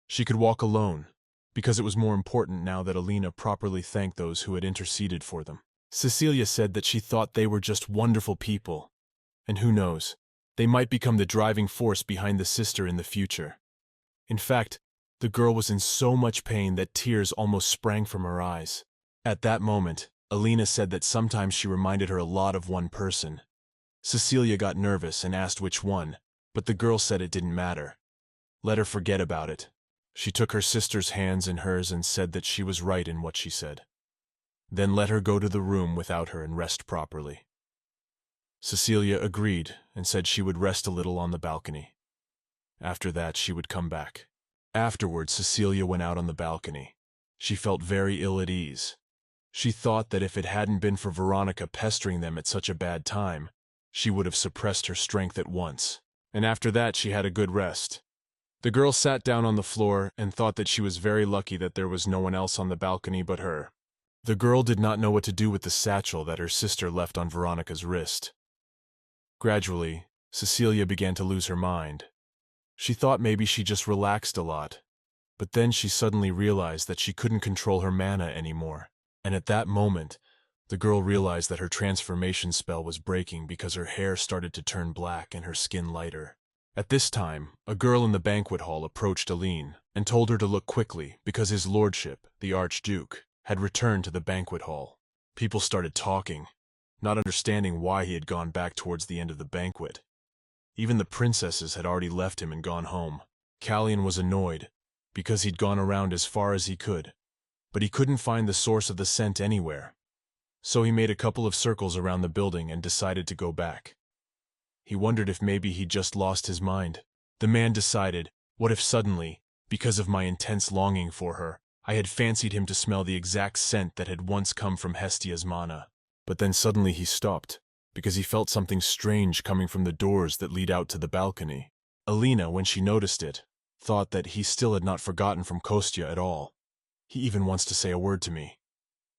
She could walk alone, because it was more important now that Alina properly thanked those who had interceded for them. Cecilia said that she thought they were just wonderful people, and who knows, they might become the driving force behind the sister in the future. In fact, the girl was in so much pain that tears almost sprang from her eyes. At that moment, Alina said that sometimes she reminded her a lot of one person. Cecilia got nervous and asked which one, but the girl said it didn't matter. Let her forget about it. She took her sister's hands in hers and said that she was right in what she said. Then let her go to the room without her and rest properly. Cecilia agreed and said she would rest a little on the balcony. After that, she would come back. Afterwards, Cecilia went out on the balcony. She felt very ill at ease. She thought that if it hadn't been for Veronica pestering them at such a bad time, she would have suppressed her strength at once. And after that, she had a good rest. The girl sat down on the floor and thought that she was very lucky that there was no one else on the balcony but her. The girl did not know what to do with the satchel that her sister left on Veronica's wrist. Gradually, Cecilia began to lose her mind. She thought maybe she just relaxed a lot, but then she suddenly realized that she couldn't control her mana anymore. And at that moment, the girl realized that her transformation spell was breaking because her hair started to turn black and her skin lighter. At this time, a girl in the banquet hall approached Aline and told her to look quickly because his lordship, the Archduke, had returned to the banquet hall. People started talking, not understanding why he had gone back towards the end of the banquet. Even the princesses had already left him and gone home. Callian was annoyed because he'd gone around as far as he could, but he couldn't find the source of the scent anywhere. So he made a couple of circles around the building and decided to go back. He wondered if maybe he'd just lost his mind. The man decided, what if suddenly, because of my intense longing for her, I had fancied him to smell the exact scent that had once come from Hestia's mana. But then suddenly he stopped, because he felt something strange coming from the doors that lead out to the balcony. Alina, when she noticed it, thought that he still had not forgotten from Kostya at all. He even wants to say a word to me.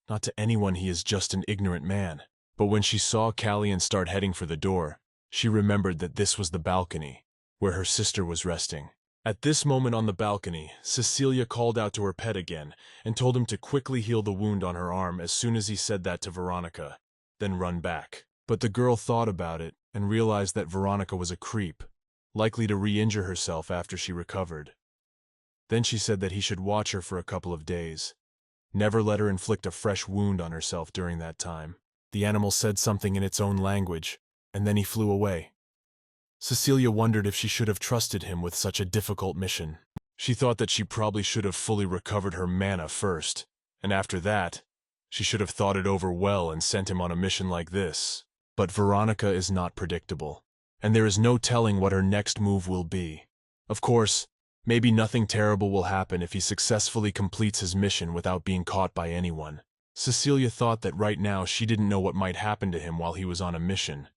Not to anyone, he is just an ignorant man. But when she saw Callian start heading for the door, she remembered that this was the balcony, where her sister was resting. At this moment on the balcony, Cecilia called out to her pet again and told him to quickly heal the wound on her arm as soon as he said that to Veronica, then run back. But the girl thought about it and realized that Veronica was a creep, likely to re-injure herself after she recovered. Then she said that he should watch her for a couple of days. Never let her inflict a fresh wound on herself during that time. The animal said something in its own language, and then he flew away. Cecilia wondered if she should have trusted him with such a difficult mission. She thought that she probably should have fully recovered her mana first, and after that, she should have thought it over well and sent him on a mission like this. But Veronica is not predictable, and there is no telling what her next move will be. Of course, Maybe nothing terrible will happen if he successfully completes his mission without being caught by anyone. Cecilia thought that right now she didn't know what might happen to him while he was on a mission.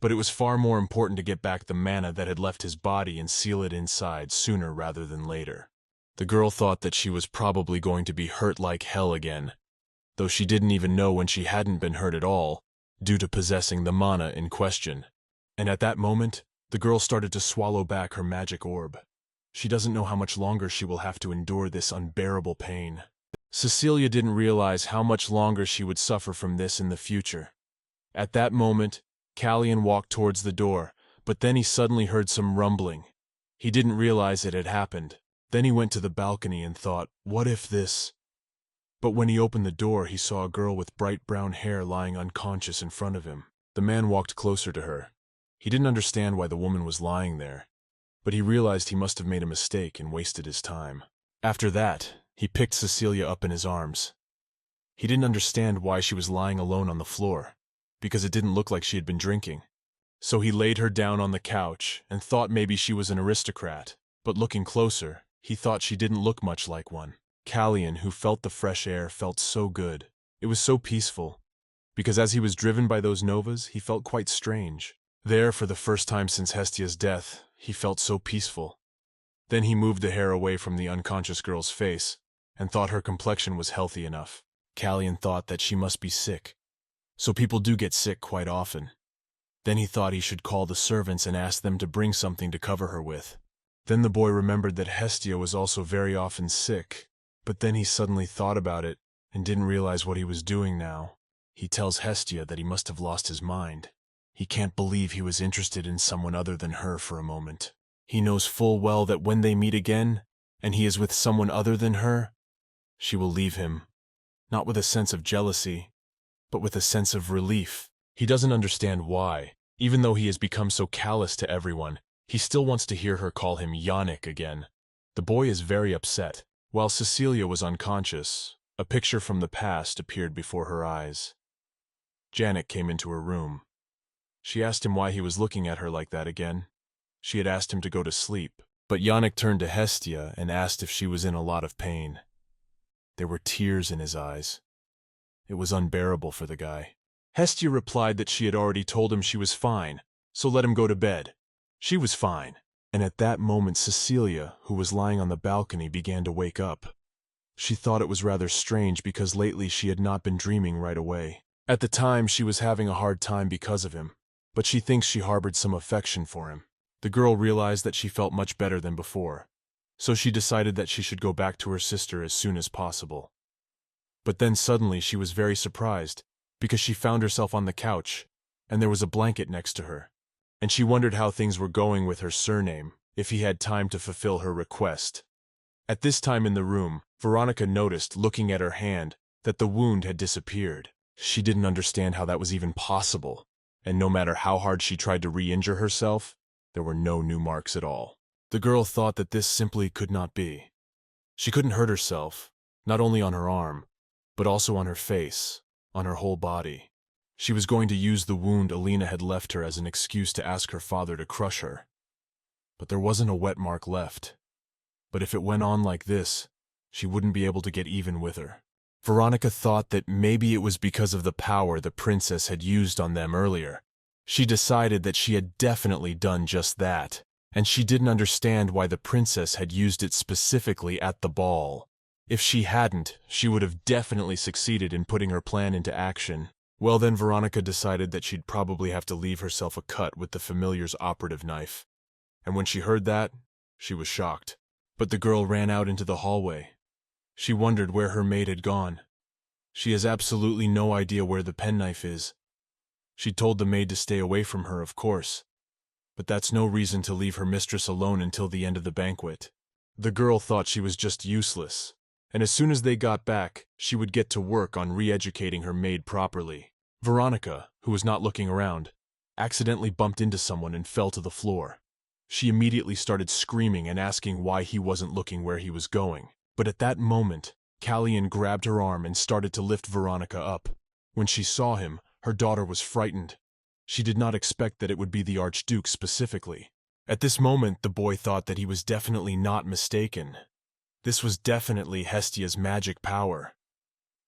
But it was far more important to get back the mana that had left his body and seal it inside sooner rather than later. The girl thought that she was probably going to be hurt like hell again, though she didn't even know when she hadn't been hurt at all, due to possessing the mana in question. And at that moment, the girl started to swallow back her magic orb. She doesn't know how much longer she will have to endure this unbearable pain. Cecilia didn't realize how much longer she would suffer from this in the future. At that moment, Callian walked towards the door, but then he suddenly heard some rumbling. He didn't realize it had happened. Then he went to the balcony and thought, what if this? But when he opened the door, he saw a girl with bright brown hair lying unconscious in front of him. The man walked closer to her. He didn't understand why the woman was lying there, but he realized he must have made a mistake and wasted his time. After that, he picked Cecilia up in his arms. He didn't understand why she was lying alone on the floor, because it didn't look like she had been drinking. So he laid her down on the couch and thought maybe she was an aristocrat, but looking closer, he thought she didn't look much like one. Callian, who felt the fresh air, felt so good. It was so peaceful, because as he was driven by those novas, he felt quite strange. There, for the first time since Hestia's death, he felt so peaceful. Then he moved the hair away from the unconscious girl's face and thought her complexion was healthy enough. Callian thought that she must be sick. So people do get sick quite often. Then he thought he should call the servants and ask them to bring something to cover her with. Then the boy remembered that Hestia was also very often sick, but then he suddenly thought about it and didn't realize what he was doing now. He tells Hestia that he must have lost his mind. He can't believe he was interested in someone other than her for a moment. He knows full well that when they meet again, and he is with someone other than her, she will leave him, not with a sense of jealousy, but with a sense of relief. He doesn't understand why. Even though he has become so callous to everyone, he still wants to hear her call him Yannick again. The boy is very upset. While Cecilia was unconscious, a picture from the past appeared before her eyes. Janet came into her room. She asked him why he was looking at her like that again. She had asked him to go to sleep, but Yannick turned to Hestia and asked if she was in a lot of pain. There were tears in his eyes. It was unbearable for the guy. Hestia replied that she had already told him she was fine, so let him go to bed. She was fine. And at that moment Cecilia, who was lying on the balcony, began to wake up. She thought it was rather strange because lately she had not been dreaming right away. At the time she was having a hard time because of him, but she thinks she harbored some affection for him. The girl realized that she felt much better than before, so she decided that she should go back to her sister as soon as possible. But then suddenly she was very surprised, because she found herself on the couch, and there was a blanket next to her. And she wondered how things were going with her surname, if he had time to fulfill her request. At this time in the room, Veronica noticed, looking at her hand, that the wound had disappeared. She didn't understand how that was even possible, and no matter how hard she tried to re-injure herself, there were no new marks at all. The girl thought that this simply could not be. She couldn't hurt herself, not only on her arm, but also on her face, on her whole body. She was going to use the wound Alina had left her as an excuse to ask her father to crush her. But there wasn't a wet mark left. But if it went on like this, she wouldn't be able to get even with her. Veronica thought that maybe it was because of the power the princess had used on them earlier. She decided that she had definitely done just that, and she didn't understand why the princess had used it specifically at the ball. If she hadn't, she would have definitely succeeded in putting her plan into action. Well, then Veronica decided that she'd probably have to leave herself a cut with the familiar's operative knife. And when she heard that, she was shocked. But the girl ran out into the hallway. She wondered where her maid had gone. She has absolutely no idea where the penknife is. She told the maid to stay away from her, of course. But that's no reason to leave her mistress alone until the end of the banquet. The girl thought she was just useless, and as soon as they got back, she would get to work on re-educating her maid properly. Veronica, who was not looking around, accidentally bumped into someone and fell to the floor. She immediately started screaming and asking why he wasn't looking where he was going. But at that moment, Callian grabbed her arm and started to lift Veronica up. When she saw him, her daughter was frightened. She did not expect that it would be the Archduke specifically. At this moment, the boy thought that he was definitely not mistaken. This was definitely Hestia's magic power.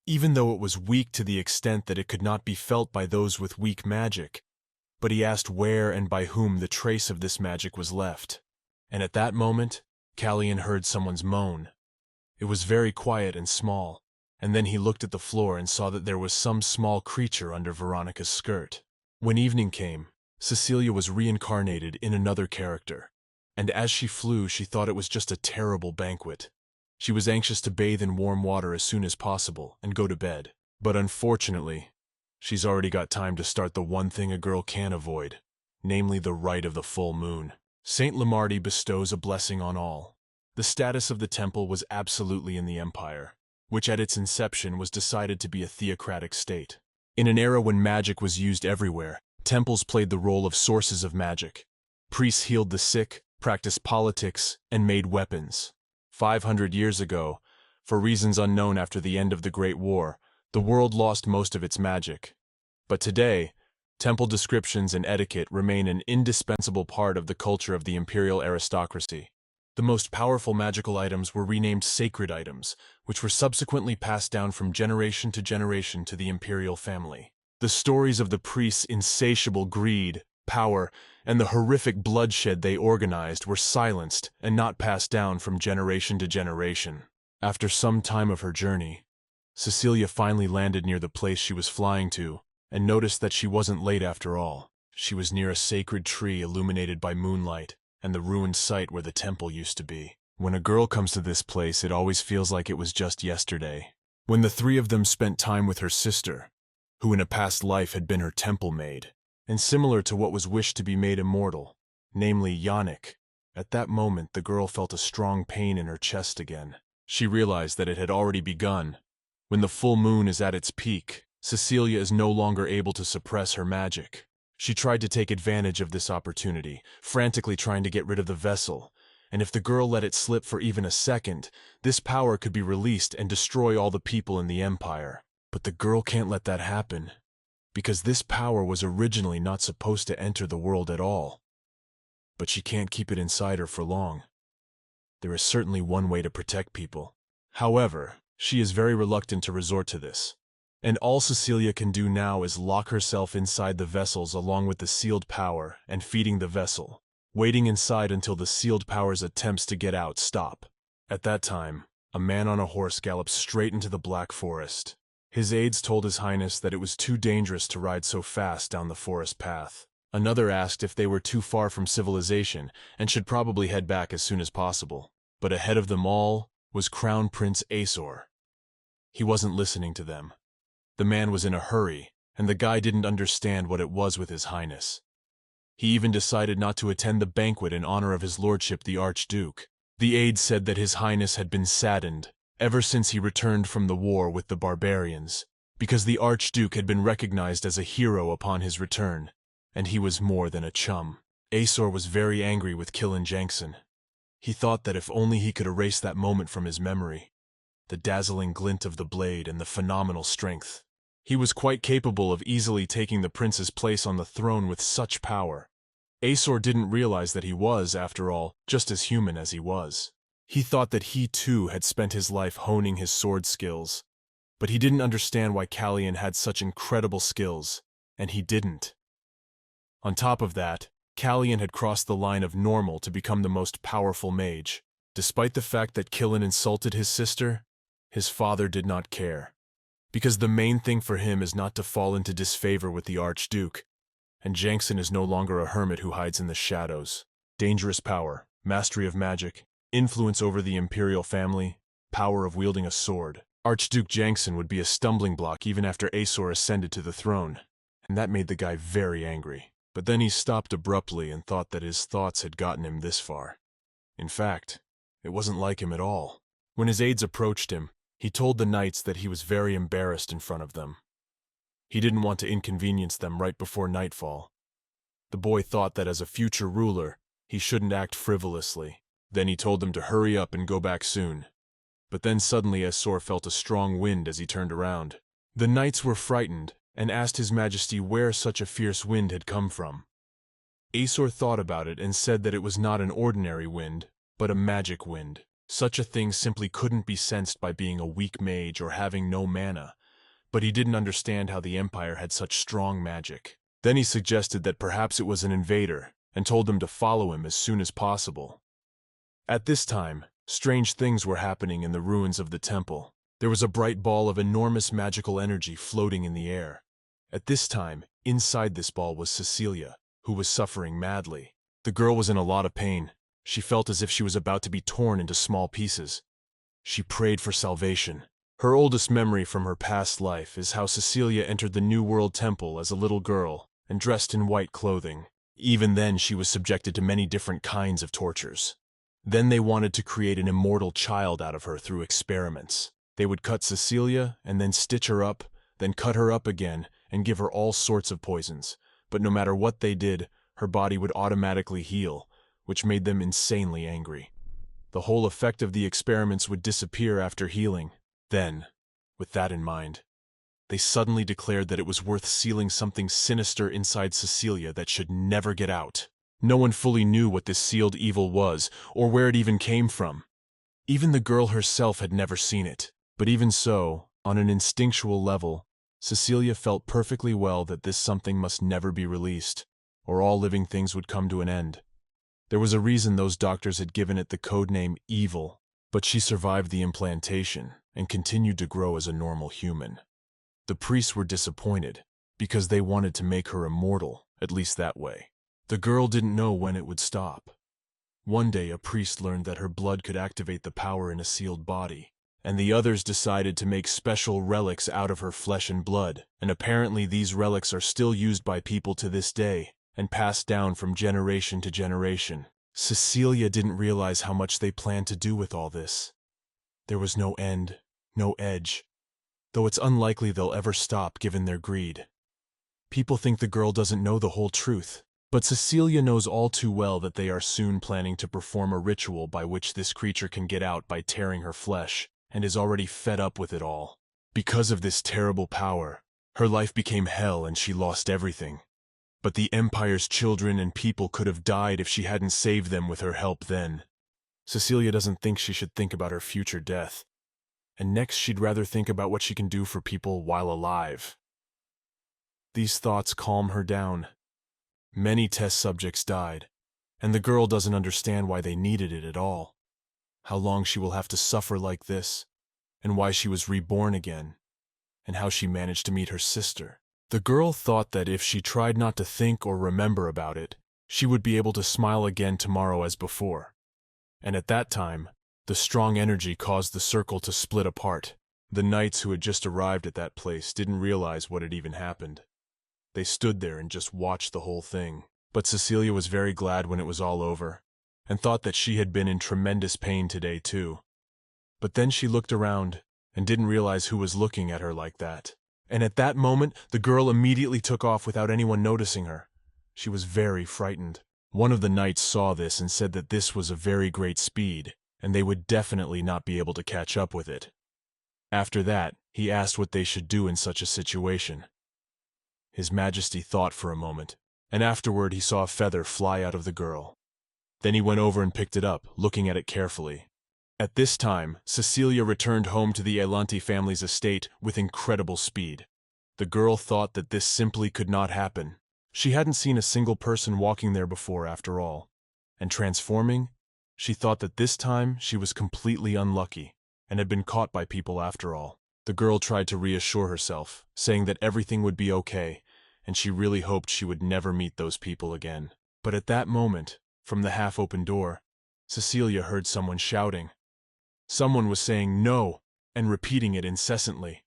Even though it was weak to the extent that it could not be felt by those with weak magic, but he asked where and by whom the trace of this magic was left. And at that moment, Callian heard someone's moan. It was very quiet and small, and then he looked at the floor and saw that there was some small creature under Veronica's skirt. When evening came, Cecilia was reincarnated in another character, and as she flew, she thought it was just a terrible banquet. She was anxious to bathe in warm water as soon as possible and go to bed. But unfortunately, she's already got time to start the one thing a girl can't avoid, namely the rite of the full moon. Saint Lamarty bestows a blessing on all. The status of the temple was absolutely in the empire, which at its inception was decided to be a theocratic state. In an era when magic was used everywhere, temples played the role of sources of magic. Priests healed the sick, practiced politics, and made weapons. 500 years ago, for reasons unknown after the end of the Great War, the world lost most of its magic. But today, temple descriptions and etiquette remain an indispensable part of the culture of the imperial aristocracy. The most powerful magical items were renamed sacred items, which were subsequently passed down from generation to generation to the imperial family. The stories of the priests' insatiable greed, power, and the horrific bloodshed they organized were silenced and not passed down from generation to generation. After some time of her journey, Cecilia finally landed near the place she was flying to and noticed that she wasn't late after all. She was near a sacred tree illuminated by moonlight and the ruined site where the temple used to be. When a girl comes to this place, it always feels like it was just yesterday. When the three of them spent time with her sister, who in a past life had been her temple maid, and similar to what was wished to be made immortal, namely Yannick. At that moment, the girl felt a strong pain in her chest again. She realized that it had already begun. When the full moon is at its peak, Cecilia is no longer able to suppress her magic. She tried to take advantage of this opportunity, frantically trying to get rid of the vessel, and if the girl let it slip for even a second, this power could be released and destroy all the people in the empire. But the girl can't let that happen, because this power was originally not supposed to enter the world at all. But she can't keep it inside her for long. There is certainly one way to protect people. However, she is very reluctant to resort to this, and all Cecilia can do now is lock herself inside the vessels along with the sealed power and feeding the vessel, waiting inside until the sealed power's attempts to get out stop. At that time, a man on a horse galloped straight into the Black Forest. His aides told His Highness that it was too dangerous to ride so fast down the forest path. Another asked if they were too far from civilization and should probably head back as soon as possible. But ahead of them all was Crown Prince Aesor. He wasn't listening to them. The man was in a hurry, and the guy didn't understand what it was with His Highness. He even decided not to attend the banquet in honor of his lordship the Archduke. The aide said that His Highness had been saddened ever since he returned from the war with the barbarians, because the Archduke had been recognized as a hero upon his return, and he was more than a chum. Aesor was very angry with Killen Jankson. He thought that if only he could erase that moment from his memory, the dazzling glint of the blade and the phenomenal strength. He was quite capable of easily taking the prince's place on the throne with such power. Aesor didn't realize that he was, after all, just as human as he was. He thought that he too had spent his life honing his sword skills, but he didn't understand why Callian had such incredible skills, and he didn't. On top of that, Callian had crossed the line of normal to become the most powerful mage. Despite the fact that Killen insulted his sister, his father did not care, because the main thing for him is not to fall into disfavor with the Archduke, and Jankson is no longer a hermit who hides in the shadows. Dangerous power, mastery of magic, influence over the imperial family, power of wielding a sword. Archduke Jankson would be a stumbling block even after Aesor ascended to the throne, and that made the guy very angry. But then he stopped abruptly and thought that his thoughts had gotten him this far. In fact, it wasn't like him at all. When his aides approached him, he told the knights that he was very embarrassed in front of them. He didn't want to inconvenience them right before nightfall. The boy thought that as a future ruler, he shouldn't act frivolously. Then he told them to hurry up and go back soon. But then suddenly Aesor felt a strong wind as he turned around. The knights were frightened and asked His Majesty where such a fierce wind had come from. Aesor thought about it and said that it was not an ordinary wind, but a magic wind. Such a thing simply couldn't be sensed by being a weak mage or having no mana, but he didn't understand how the Empire had such strong magic. Then he suggested that perhaps it was an invader, and told them to follow him as soon as possible. At this time, strange things were happening in the ruins of the temple. There was a bright ball of enormous magical energy floating in the air. At this time, inside this ball was Cecilia, who was suffering madly. The girl was in a lot of pain. She felt as if she was about to be torn into small pieces. She prayed for salvation. Her oldest memory from her past life is how Cecilia entered the New World Temple as a little girl and dressed in white clothing. Even then, she was subjected to many different kinds of tortures. Then they wanted to create an immortal child out of her through experiments. They would cut Cecilia and then stitch her up, then cut her up again and give her all sorts of poisons. But no matter what they did, her body would automatically heal, which made them insanely angry. The whole effect of the experiments would disappear after healing. Then, with that in mind, they suddenly declared that it was worth sealing something sinister inside Cecilia that should never get out. No one fully knew what this sealed evil was, or where it even came from. Even the girl herself had never seen it. But even so, on an instinctual level, Cecilia felt perfectly well that this something must never be released, or all living things would come to an end. There was a reason those doctors had given it the codename Evil, but she survived the implantation and continued to grow as a normal human. The priests were disappointed, because they wanted to make her immortal, at least that way. The girl didn't know when it would stop. One day a priest learned that her blood could activate the power in a sealed body, and the others decided to make special relics out of her flesh and blood, and apparently these relics are still used by people to this day, and passed down from generation to generation. Cecilia didn't realize how much they planned to do with all this. There was no end, no edge, though it's unlikely they'll ever stop given their greed. People think the girl doesn't know the whole truth, but Cecilia knows all too well that they are soon planning to perform a ritual by which this creature can get out by tearing her flesh, and is already fed up with it all. Because of this terrible power, her life became hell and she lost everything. But the Empire's children and people could have died if she hadn't saved them with her help then. Cecilia doesn't think she should think about her future death, and next she'd rather think about what she can do for people while alive. These thoughts calm her down. Many test subjects died, and the girl doesn't understand why they needed it at all, how long she will have to suffer like this, and why she was reborn again, and how she managed to meet her sister. The girl thought that if she tried not to think or remember about it, she would be able to smile again tomorrow as before. And at that time, the strong energy caused the circle to split apart. The knights who had just arrived at that place didn't realize what had even happened. They stood there and just watched the whole thing. But Cecilia was very glad when it was all over, and thought that she had been in tremendous pain today too. But then she looked around and didn't realize who was looking at her like that. And at that moment, the girl immediately took off without anyone noticing her. She was very frightened. One of the knights saw this and said that this was a very great speed, and they would definitely not be able to catch up with it. After that, he asked what they should do in such a situation. His Majesty thought for a moment, and afterward he saw a feather fly out of the girl. Then he went over and picked it up, looking at it carefully. At this time, Cecilia returned home to the Elanti family's estate with incredible speed. The girl thought that this simply could not happen. She hadn't seen a single person walking there before after all. And transforming, she thought that this time she was completely unlucky, and had been caught by people after all. The girl tried to reassure herself, saying that everything would be okay, and she really hoped she would never meet those people again. But at that moment, from the half-open door, Cecilia heard someone shouting. Someone was saying no, and repeating it incessantly.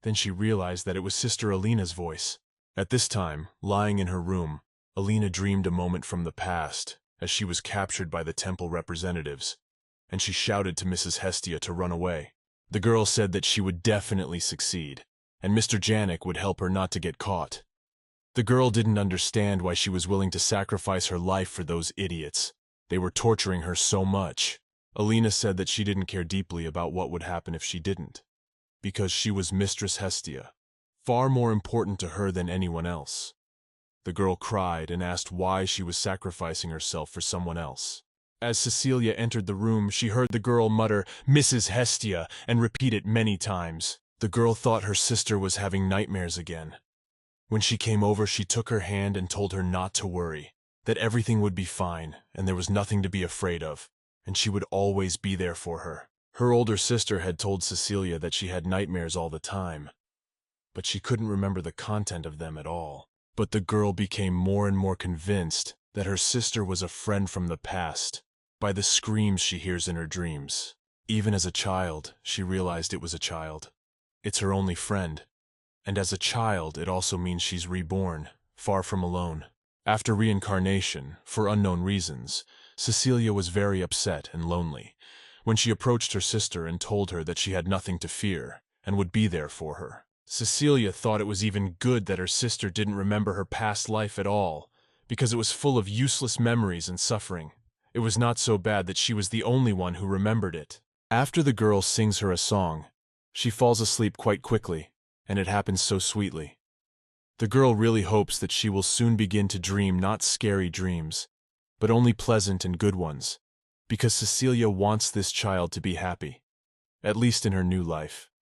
Then she realized that it was Sister Alina's voice. At this time, lying in her room, Alina dreamed a moment from the past, as she was captured by the temple representatives, and she shouted to Mrs. Hestia to run away. The girl said that she would definitely succeed, and Mr. Janik would help her not to get caught. The girl didn't understand why she was willing to sacrifice her life for those idiots. They were torturing her so much. Alina said that she didn't care deeply about what would happen if she didn't, because she was Mistress Hestia, far more important to her than anyone else. The girl cried and asked why she was sacrificing herself for someone else. As Cecilia entered the room, she heard the girl mutter, "Mrs. Hestia," and repeat it many times. The girl thought her sister was having nightmares again. When she came over, she took her hand and told her not to worry, that everything would be fine, and there was nothing to be afraid of, and she would always be there for her. Her older sister had told Cecilia that she had nightmares all the time, but she couldn't remember the content of them at all. But the girl became more and more convinced that her sister was a friend from the past, by the screams she hears in her dreams. Even as a child, she realized it was a child. It's her only friend. And as a child, it also means she's reborn, far from alone. After reincarnation, for unknown reasons, Cecilia was very upset and lonely. When she approached her sister and told her that she had nothing to fear, and would be there for her, Cecilia thought it was even good that her sister didn't remember her past life at all, because it was full of useless memories and suffering. It was not so bad that she was the only one who remembered it. After the girl sings her a song, she falls asleep quite quickly, and it happens so sweetly. The girl really hopes that she will soon begin to dream not scary dreams, but only pleasant and good ones, because Cecilia wants this child to be happy, at least in her new life.